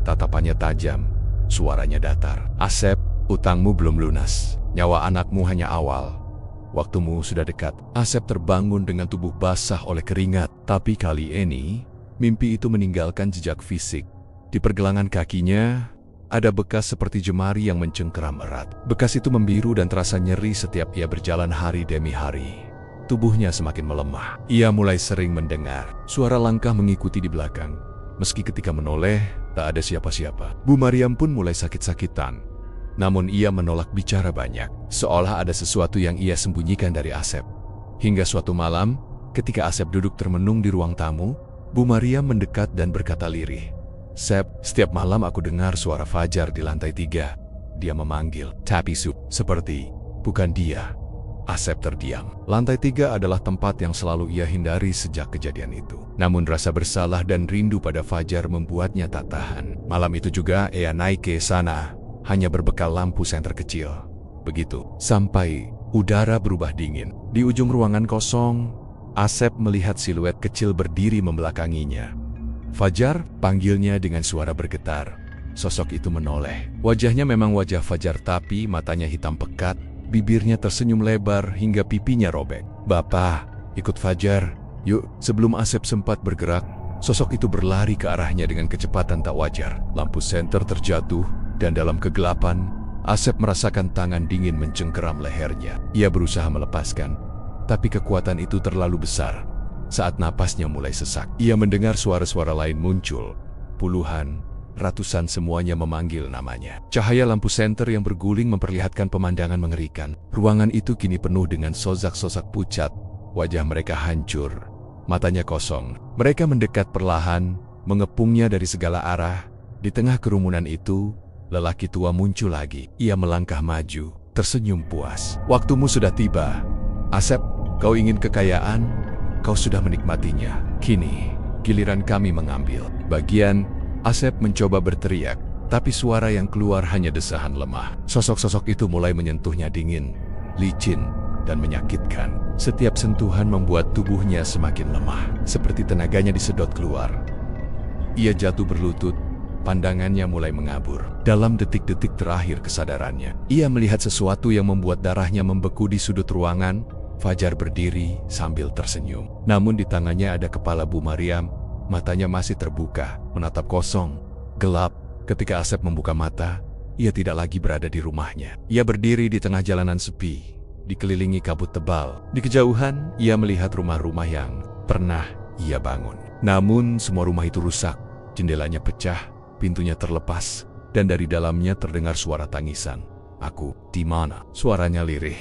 Tatapannya tajam, suaranya datar. Asep, utangmu belum lunas. Nyawa anakmu hanya awal. Waktumu sudah dekat. Asep terbangun dengan tubuh basah oleh keringat. Tapi kali ini, mimpi itu meninggalkan jejak fisik. Di pergelangan kakinya, ada bekas seperti jemari yang mencengkeram erat. Bekas itu membiru dan terasa nyeri setiap ia berjalan hari demi hari. Tubuhnya semakin melemah. Ia mulai sering mendengar suara langkah mengikuti di belakang. Meski ketika menoleh, tak ada siapa-siapa. Bu Mariam pun mulai sakit-sakitan. Namun ia menolak bicara banyak, seolah ada sesuatu yang ia sembunyikan dari Asep. Hingga suatu malam, ketika Asep duduk termenung di ruang tamu, Bu Mariam mendekat dan berkata lirih, "Sep, setiap malam aku dengar suara Fajar di lantai 3. Dia memanggil, tapi seperti bukan dia." Asep terdiam. Lantai 3 adalah tempat yang selalu ia hindari sejak kejadian itu. Namun rasa bersalah dan rindu pada Fajar membuatnya tak tahan. Malam itu juga ia naik ke sana, hanya berbekal lampu senter kecil. Begitu, sampai udara berubah dingin. Di ujung ruangan kosong, Asep melihat siluet kecil berdiri membelakanginya. "Fajar," panggilnya dengan suara bergetar. Sosok itu menoleh. Wajahnya memang wajah Fajar, tapi matanya hitam pekat, bibirnya tersenyum lebar hingga pipinya robek. "Bapak, ikut Fajar, yuk." Sebelum Asep sempat bergerak, sosok itu berlari ke arahnya dengan kecepatan tak wajar. Lampu senter terjatuh, dan dalam kegelapan, Asep merasakan tangan dingin mencengkeram lehernya. Ia berusaha melepaskan, tapi kekuatan itu terlalu besar. Saat napasnya mulai sesak, ia mendengar suara-suara lain muncul. Puluhan, ratusan, semuanya memanggil namanya. Cahaya lampu senter yang berguling memperlihatkan pemandangan mengerikan. Ruangan itu kini penuh dengan sosok-sosok pucat. Wajah mereka hancur, matanya kosong. Mereka mendekat perlahan, mengepungnya dari segala arah. Di tengah kerumunan itu, lelaki tua muncul lagi. Ia melangkah maju, tersenyum puas. "Waktumu sudah tiba. Asep, kau ingin kekayaan? Kau sudah menikmatinya. Kini, giliran kami mengambil bagian." Asep mencoba berteriak, tapi suara yang keluar hanya desahan lemah. Sosok-sosok itu mulai menyentuhnya dingin, licin, dan menyakitkan. Setiap sentuhan membuat tubuhnya semakin lemah, seperti tenaganya disedot keluar. Ia jatuh berlutut, pandangannya mulai mengabur. Dalam detik-detik terakhir kesadarannya, ia melihat sesuatu yang membuat darahnya membeku di sudut ruangan. Fajar berdiri sambil tersenyum. Namun di tangannya ada kepala Bu Mariam. Matanya masih terbuka, menatap kosong, gelap. Ketika Asep membuka mata, ia tidak lagi berada di rumahnya. Ia berdiri di tengah jalanan sepi, dikelilingi kabut tebal. Di kejauhan, ia melihat rumah-rumah yang pernah ia bangun. Namun, semua rumah itu rusak. Jendelanya pecah, pintunya terlepas, dan dari dalamnya terdengar suara tangisan. "Aku, di mana?" Suaranya lirih.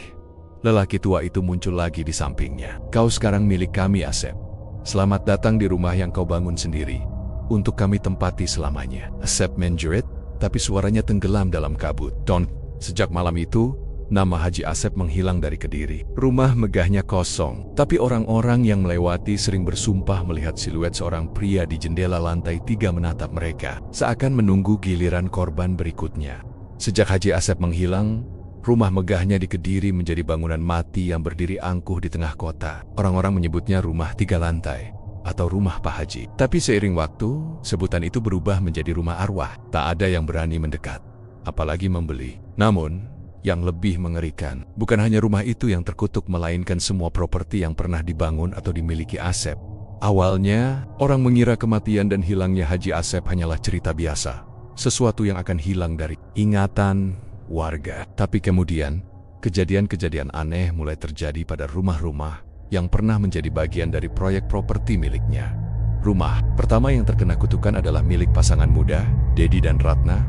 Lelaki tua itu muncul lagi di sampingnya. "Kau sekarang milik kami, Asep. Selamat datang di rumah yang kau bangun sendiri. Untuk kami tempati selamanya." Asep menjerit, tapi suaranya tenggelam dalam kabut. Sejak malam itu, nama Haji Asep menghilang dari Kediri. Rumah megahnya kosong, tapi orang-orang yang melewati sering bersumpah melihat siluet seorang pria di jendela lantai 3 menatap mereka, seakan menunggu giliran korban berikutnya. Sejak Haji Asep menghilang, rumah megahnya di Kediri menjadi bangunan mati yang berdiri angkuh di tengah kota. Orang-orang menyebutnya rumah 3 lantai atau rumah Pak Haji. Tapi seiring waktu, sebutan itu berubah menjadi rumah arwah. Tak ada yang berani mendekat, apalagi membeli. Namun, yang lebih mengerikan, bukan hanya rumah itu yang terkutuk, melainkan semua properti yang pernah dibangun atau dimiliki Asep. Awalnya, orang mengira kematian dan hilangnya Haji Asep hanyalah cerita biasa, sesuatu yang akan hilang dari ingatan warga. Tapi kemudian, kejadian-kejadian aneh mulai terjadi pada rumah-rumah yang pernah menjadi bagian dari proyek properti miliknya. Rumah pertama yang terkena kutukan adalah milik pasangan muda, Dedi dan Ratna.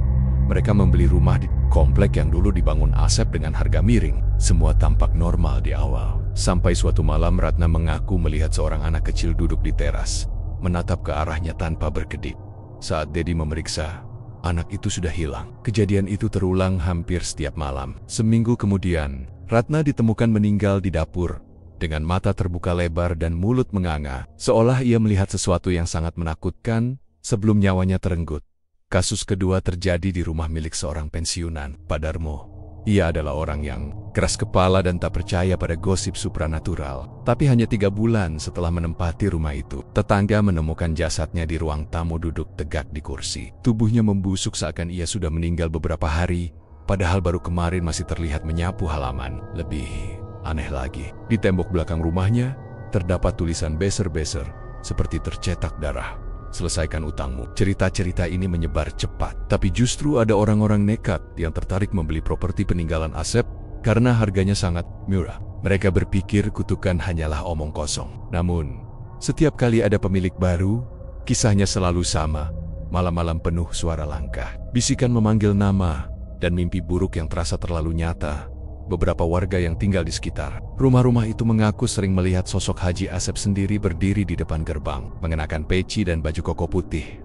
Mereka membeli rumah di komplek yang dulu dibangun Asep dengan harga miring. Semua tampak normal di awal. Sampai suatu malam Ratna mengaku melihat seorang anak kecil duduk di teras, menatap ke arahnya tanpa berkedip. Saat Dedi memeriksa, anak itu sudah hilang. Kejadian itu terulang hampir setiap malam. Seminggu kemudian, Ratna ditemukan meninggal di dapur, dengan mata terbuka lebar dan mulut menganga, seolah ia melihat sesuatu yang sangat menakutkan sebelum nyawanya terenggut. Kasus kedua terjadi di rumah milik seorang pensiunan, Pak Darmo. Ia adalah orang yang keras kepala dan tak percaya pada gosip supranatural. Tapi hanya 3 bulan setelah menempati rumah itu, tetangga menemukan jasadnya di ruang tamu duduk tegak di kursi. Tubuhnya membusuk seakan ia sudah meninggal beberapa hari, padahal baru kemarin masih terlihat menyapu halaman. Lebih aneh lagi, di tembok belakang rumahnya terdapat tulisan beser-beser seperti tercetak darah. "Selesaikan utangmu." Cerita-cerita ini menyebar cepat, tapi justru ada orang-orang nekat yang tertarik membeli properti peninggalan Asep karena harganya sangat murah. Mereka berpikir kutukan hanyalah omong kosong. Namun, setiap kali ada pemilik baru, kisahnya selalu sama. Malam-malam penuh suara langkah, bisikan memanggil nama, dan mimpi buruk yang terasa terlalu nyata. Beberapa warga yang tinggal di sekitar rumah-rumah itu mengaku sering melihat sosok Haji Asep sendiri berdiri di depan gerbang, mengenakan peci dan baju koko putih,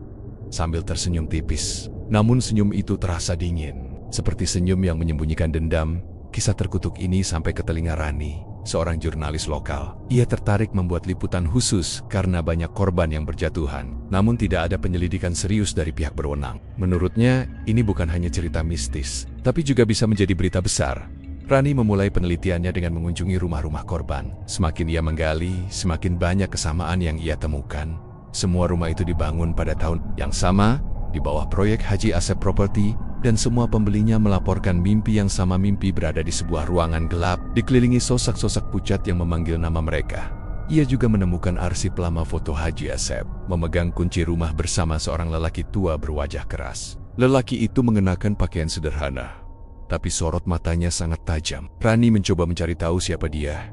sambil tersenyum tipis. Namun senyum itu terasa dingin, seperti senyum yang menyembunyikan dendam. Kisah terkutuk ini sampai ke telinga Rani, seorang jurnalis lokal. Ia tertarik membuat liputan khusus karena banyak korban yang berjatuhan. Namun tidak ada penyelidikan serius dari pihak berwenang. Menurutnya, ini bukan hanya cerita mistis, tapi juga bisa menjadi berita besar. Rani memulai penelitiannya dengan mengunjungi rumah-rumah korban. Semakin ia menggali, semakin banyak kesamaan yang ia temukan. Semua rumah itu dibangun pada tahun yang sama, di bawah proyek Haji Asep Property, dan semua pembelinya melaporkan mimpi yang sama, mimpi berada di sebuah ruangan gelap, dikelilingi sosok-sosok pucat yang memanggil nama mereka. Ia juga menemukan arsip lama foto Haji Asep, memegang kunci rumah bersama seorang lelaki tua berwajah keras. Lelaki itu mengenakan pakaian sederhana, tapi sorot matanya sangat tajam. Rani mencoba mencari tahu siapa dia,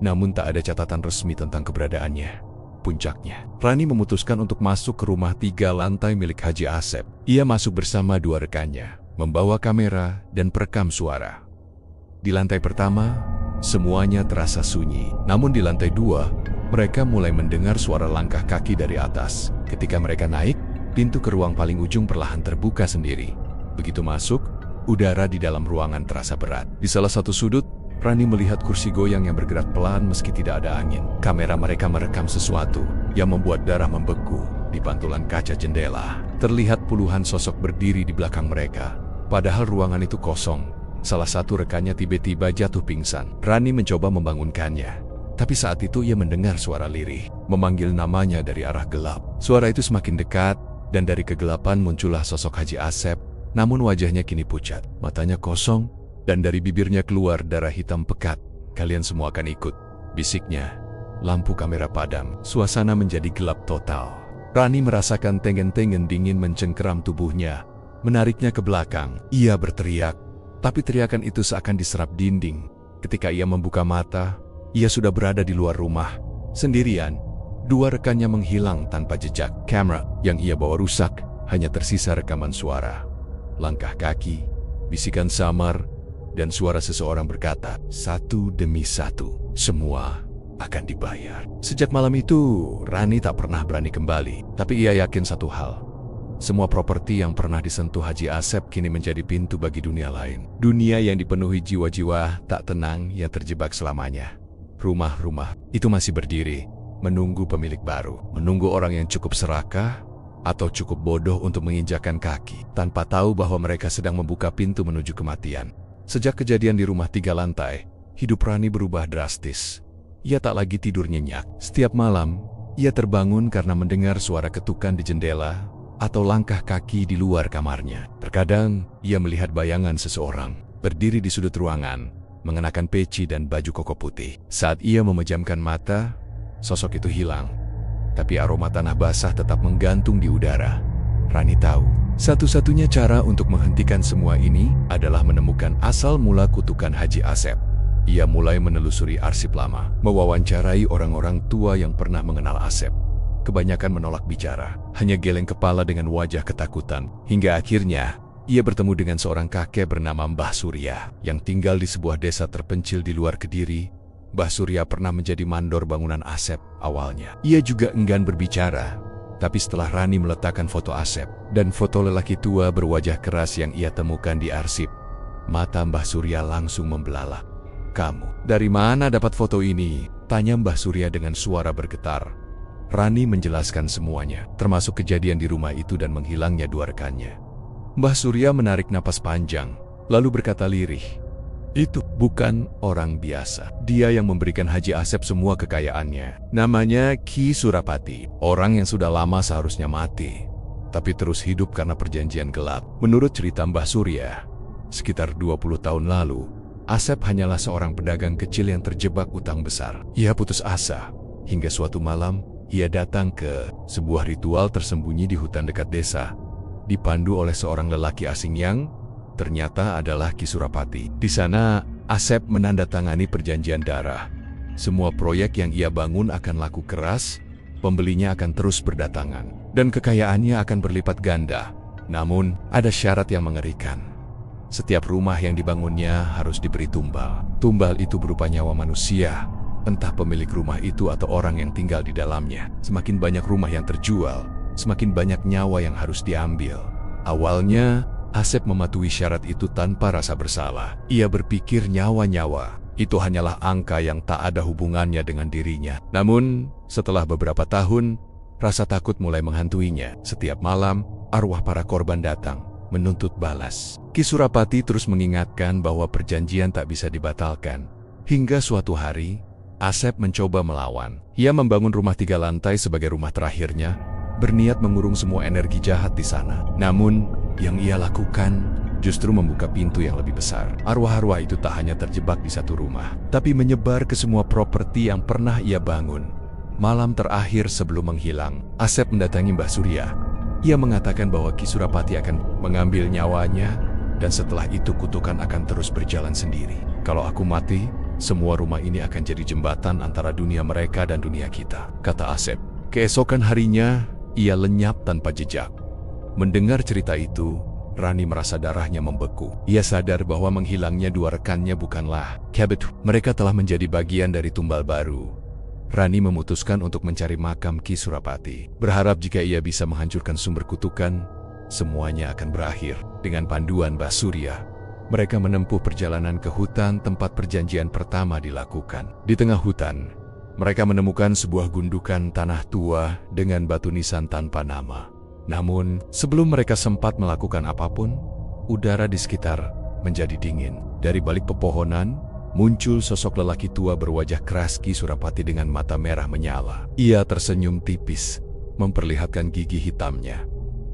namun tak ada catatan resmi tentang keberadaannya. Puncaknya, Rani memutuskan untuk masuk ke rumah 3 lantai milik Haji Asep. Ia masuk bersama 2 rekannya, membawa kamera dan perekam suara. Di lantai pertama, semuanya terasa sunyi. Namun di lantai 2, mereka mulai mendengar suara langkah kaki dari atas. Ketika mereka naik, pintu ke ruang paling ujung perlahan terbuka sendiri. Begitu masuk, udara di dalam ruangan terasa berat. Di salah satu sudut, Rani melihat kursi goyang yang bergerak pelan meski tidak ada angin. Kamera mereka merekam sesuatu yang membuat darah membeku. Di pantulan kaca jendela, terlihat puluhan sosok berdiri di belakang mereka. Padahal ruangan itu kosong. Salah satu rekannya tiba-tiba jatuh pingsan. Rani mencoba membangunkannya. Tapi saat itu ia mendengar suara lirih, memanggil namanya dari arah gelap. Suara itu semakin dekat, dan dari kegelapan muncullah sosok Haji Asep. Namun wajahnya kini pucat, matanya kosong, dan dari bibirnya keluar darah hitam pekat. "Kalian semua akan ikut," bisiknya. Lampu kamera padam, suasana menjadi gelap total. Rani merasakan tengen-tengen dingin mencengkeram tubuhnya, menariknya ke belakang. Ia berteriak, tapi teriakan itu seakan diserap dinding. Ketika ia membuka mata, ia sudah berada di luar rumah, sendirian. Dua rekannya menghilang tanpa jejak. Kamera yang ia bawa rusak, hanya tersisa rekaman suara. Langkah kaki, bisikan samar, dan suara seseorang berkata, "Satu demi satu, semua akan dibayar." Sejak malam itu, Rani tak pernah berani kembali. Tapi ia yakin satu hal. Semua properti yang pernah disentuh Haji Asep kini menjadi pintu bagi dunia lain. Dunia yang dipenuhi jiwa-jiwa tak tenang yang terjebak selamanya. Rumah-rumah itu masih berdiri, menunggu pemilik baru. Menunggu orang yang cukup serakah atau cukup bodoh untuk menginjakan kaki, tanpa tahu bahwa mereka sedang membuka pintu menuju kematian. Sejak kejadian di rumah 3 lantai, hidup Rani berubah drastis. Ia tak lagi tidur nyenyak. Setiap malam, ia terbangun karena mendengar suara ketukan di jendela atau langkah kaki di luar kamarnya. Terkadang, ia melihat bayangan seseorang berdiri di sudut ruangan, mengenakan peci dan baju koko putih. Saat ia memejamkan mata, sosok itu hilang. Tapi aroma tanah basah tetap menggantung di udara. Rani tahu, satu-satunya cara untuk menghentikan semua ini adalah menemukan asal mula kutukan Haji Asep. Ia mulai menelusuri arsip lama, mewawancarai orang-orang tua yang pernah mengenal Asep. Kebanyakan menolak bicara, hanya geleng kepala dengan wajah ketakutan. Hingga akhirnya, ia bertemu dengan seorang kakek bernama Mbah Surya, yang tinggal di sebuah desa terpencil di luar Kediri. Mbah Surya pernah menjadi mandor bangunan Asep awalnya. Ia juga enggan berbicara, tapi setelah Rani meletakkan foto Asep dan foto lelaki tua berwajah keras yang ia temukan di arsip, mata Mbah Surya langsung membelalak. "Kamu, dari mana dapat foto ini?" tanya Mbah Surya dengan suara bergetar. Rani menjelaskan semuanya, termasuk kejadian di rumah itu dan menghilangnya 2 rekannya. Mbah Surya menarik napas panjang, lalu berkata lirih, "Itu bukan orang biasa. Dia yang memberikan Haji Asep semua kekayaannya. Namanya Ki Surapati, orang yang sudah lama seharusnya mati, tapi terus hidup karena perjanjian gelap." Menurut cerita Mbah Surya, sekitar 20 tahun lalu, Asep hanyalah seorang pedagang kecil yang terjebak utang besar. Ia putus asa, hingga suatu malam, ia datang ke sebuah ritual tersembunyi di hutan dekat desa, dipandu oleh seorang lelaki asing yang ternyata adalah Ki Surapati. Di sana, Asep menandatangani perjanjian darah. Semua proyek yang ia bangun akan laku keras, pembelinya akan terus berdatangan, dan kekayaannya akan berlipat ganda. Namun, ada syarat yang mengerikan. Setiap rumah yang dibangunnya harus diberi tumbal. Tumbal itu berupa nyawa manusia, entah pemilik rumah itu atau orang yang tinggal di dalamnya. Semakin banyak rumah yang terjual, semakin banyak nyawa yang harus diambil. Awalnya, Asep mematuhi syarat itu tanpa rasa bersalah. Ia berpikir nyawa-nyawa itu hanyalah angka yang tak ada hubungannya dengan dirinya. Namun, setelah beberapa tahun, rasa takut mulai menghantuinya. Setiap malam, arwah para korban datang, menuntut balas. Ki Surapati terus mengingatkan bahwa perjanjian tak bisa dibatalkan. Hingga suatu hari, Asep mencoba melawan. Ia membangun rumah 3 lantai sebagai rumah terakhirnya, berniat mengurung semua energi jahat di sana. Namun, yang ia lakukan justru membuka pintu yang lebih besar. Arwah-arwah itu tak hanya terjebak di satu rumah, tapi menyebar ke semua properti yang pernah ia bangun. Malam terakhir sebelum menghilang, Asep mendatangi Mbah Surya. Ia mengatakan bahwa Ki Surapati akan mengambil nyawanya, dan setelah itu kutukan akan terus berjalan sendiri. "Kalau aku mati, semua rumah ini akan jadi jembatan antara dunia mereka dan dunia kita," kata Asep. Keesokan harinya, ia lenyap tanpa jejak. Mendengar cerita itu, Rani merasa darahnya membeku. Ia sadar bahwa menghilangnya 2 rekannya bukanlah kebetulan. Mereka telah menjadi bagian dari tumbal baru. Rani memutuskan untuk mencari makam Ki Surapati, berharap jika ia bisa menghancurkan sumber kutukan, semuanya akan berakhir. Dengan panduan Mbah Surya, mereka menempuh perjalanan ke hutan tempat perjanjian pertama dilakukan. Di tengah hutan, mereka menemukan sebuah gundukan tanah tua dengan batu nisan tanpa nama. Namun, sebelum mereka sempat melakukan apapun, udara di sekitar menjadi dingin. Dari balik pepohonan, muncul sosok lelaki tua berwajah keras Ki Surapati dengan mata merah menyala. Ia tersenyum tipis, memperlihatkan gigi hitamnya.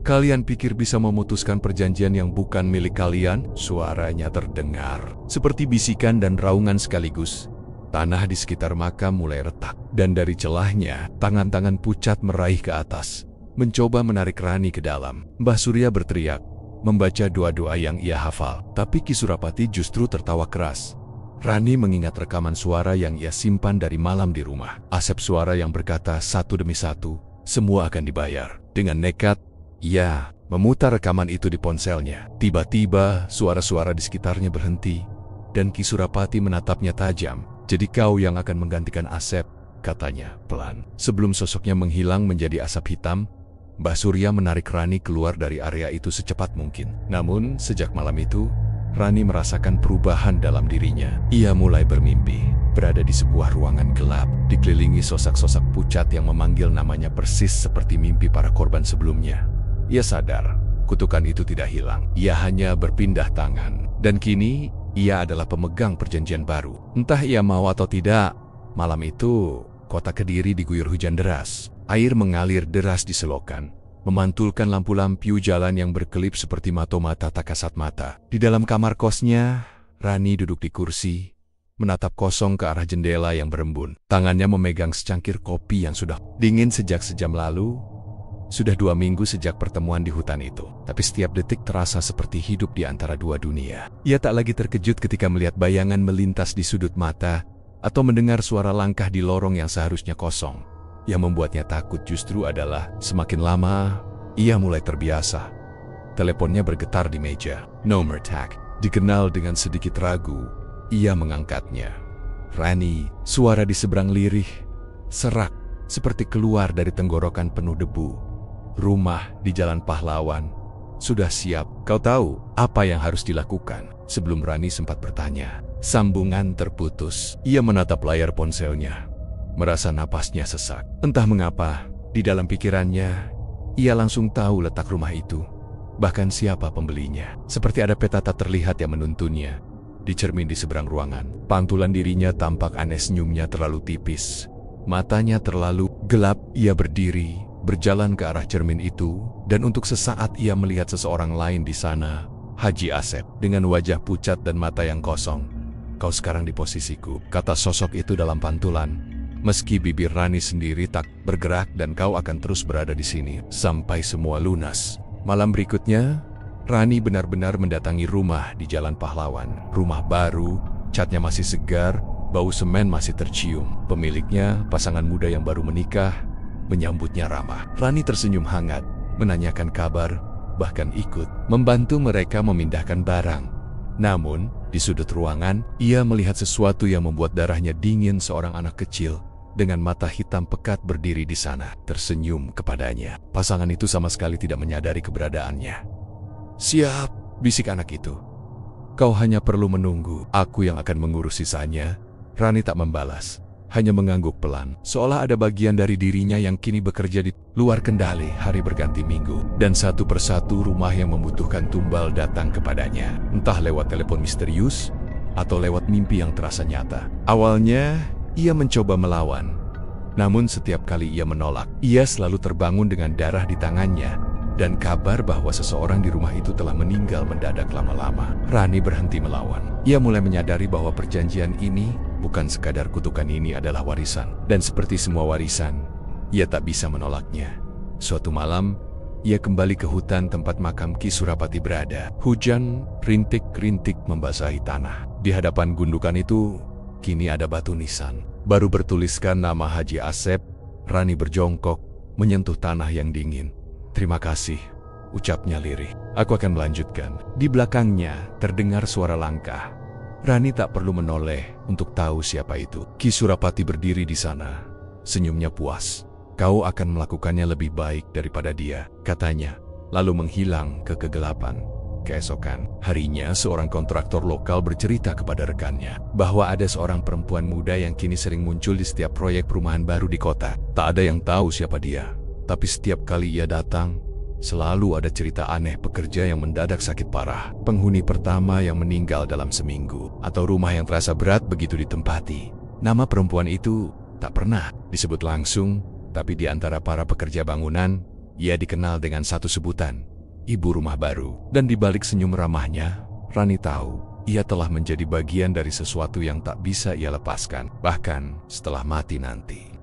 "Kalian pikir bisa memutuskan perjanjian yang bukan milik kalian?" Suaranya terdengar seperti bisikan dan raungan sekaligus. Tanah di sekitar makam mulai retak, dan dari celahnya, tangan-tangan pucat meraih ke atas, mencoba menarik Rani ke dalam. Mbah Surya berteriak, membaca doa-doa yang ia hafal. Tapi Ki Surapati justru tertawa keras. Rani mengingat rekaman suara yang ia simpan dari malam di rumah. Asap suara yang berkata satu demi satu, semua akan dibayar. Dengan nekat, ia memutar rekaman itu di ponselnya. Tiba-tiba, suara-suara di sekitarnya berhenti, dan Ki Surapati menatapnya tajam. Jadi kau yang akan menggantikan Asep, katanya pelan. Sebelum sosoknya menghilang menjadi asap hitam, Mbah Surya menarik Rani keluar dari area itu secepat mungkin. Namun, sejak malam itu, Rani merasakan perubahan dalam dirinya. Ia mulai bermimpi, berada di sebuah ruangan gelap, dikelilingi sosok-sosok pucat yang memanggil namanya persis seperti mimpi para korban sebelumnya. Ia sadar, kutukan itu tidak hilang. Ia hanya berpindah tangan. Dan kini, ia adalah pemegang perjanjian baru. Entah ia mau atau tidak, malam itu, kota Kediri diguyur hujan deras. Air mengalir deras di selokan, memantulkan lampu-lampu jalan yang berkelip seperti mata tak kasat mata. Di dalam kamar kosnya, Rani duduk di kursi, menatap kosong ke arah jendela yang berembun. Tangannya memegang secangkir kopi yang sudah dingin sejak sejam lalu. Sudah 2 minggu sejak pertemuan di hutan itu. Tapi setiap detik terasa seperti hidup di antara dua dunia. Ia tak lagi terkejut ketika melihat bayangan melintas di sudut mata, atau mendengar suara langkah di lorong yang seharusnya kosong. Yang membuatnya takut justru adalah semakin lama, ia mulai terbiasa. Teleponnya bergetar di meja. Nomor tag. Dikenal dengan sedikit ragu, ia mengangkatnya. Rani, suara di seberang lirih, serak, seperti keluar dari tenggorokan penuh debu. Rumah di Jalan Pahlawan. Sudah siap. Kau tahu apa yang harus dilakukan? Sebelum Rani sempat bertanya. Sambungan terputus. Ia menatap layar ponselnya. Merasa napasnya sesak. Entah mengapa, di dalam pikirannya, ia langsung tahu letak rumah itu. Bahkan siapa pembelinya. Seperti ada peta tak terlihat yang menuntunnya. Di cermin di seberang ruangan, pantulan dirinya tampak aneh, senyumnya terlalu tipis. Matanya terlalu gelap. Ia berdiri, berjalan ke arah cermin itu, dan untuk sesaat ia melihat seseorang lain di sana. Haji Asep, dengan wajah pucat dan mata yang kosong. Kau sekarang di posisiku, kata sosok itu dalam pantulan. Meski bibir Rani sendiri tak bergerak dan kau akan terus berada di sini sampai semua lunas. Malam berikutnya, Rani benar-benar mendatangi rumah di Jalan Pahlawan. Rumah baru, catnya masih segar, bau semen masih tercium. Pemiliknya, pasangan muda yang baru menikah, menyambutnya ramah. Rani tersenyum hangat, menanyakan kabar, bahkan ikut membantu mereka memindahkan barang. Namun, di sudut ruangan, ia melihat sesuatu yang membuat darahnya dingin. Seorang anak kecil dengan mata hitam pekat berdiri di sana, tersenyum kepadanya. Pasangan itu sama sekali tidak menyadari keberadaannya. Siap, bisik anak itu. Kau hanya perlu menunggu, aku yang akan mengurus sisanya. Rani tak membalas, hanya mengangguk pelan, seolah ada bagian dari dirinya yang kini bekerja di luar kendali. Hari berganti minggu, dan satu persatu rumah yang membutuhkan tumbal datang kepadanya. Entah lewat telepon misterius, atau lewat mimpi yang terasa nyata. Awalnya, ia mencoba melawan, namun setiap kali ia menolak, ia selalu terbangun dengan darah di tangannya, dan kabar bahwa seseorang di rumah itu telah meninggal mendadak lama-lama. Rani berhenti melawan. Ia mulai menyadari bahwa perjanjian ini bukan sekadar kutukan, ini adalah warisan. Dan seperti semua warisan, ia tak bisa menolaknya. Suatu malam, ia kembali ke hutan tempat makam Ki Surapati berada. Hujan rintik-rintik membasahi tanah. Di hadapan gundukan itu, kini ada batu nisan. Baru bertuliskan nama Haji Asep. Rani berjongkok, menyentuh tanah yang dingin. Terima kasih, ucapnya lirih. Aku akan melanjutkan. Di belakangnya terdengar suara langkah. Rani tak perlu menoleh untuk tahu siapa itu. Ki Surapati berdiri di sana, senyumnya puas. Kau akan melakukannya lebih baik daripada dia, katanya, lalu menghilang ke kegelapan. Keesokan harinya, seorang kontraktor lokal bercerita kepada rekannya bahwa ada seorang perempuan muda yang kini sering muncul di setiap proyek perumahan baru di kota. Tak ada yang tahu siapa dia, tapi setiap kali ia datang, selalu ada cerita aneh pekerja yang mendadak sakit parah, penghuni pertama yang meninggal dalam seminggu, atau rumah yang terasa berat begitu ditempati. Nama perempuan itu tak pernah disebut langsung, tapi di antara para pekerja bangunan, ia dikenal dengan satu sebutan, Ibu Rumah Baru. Dan di balik senyum ramahnya, Rani tahu ia telah menjadi bagian dari sesuatu yang tak bisa ia lepaskan, bahkan setelah mati nanti.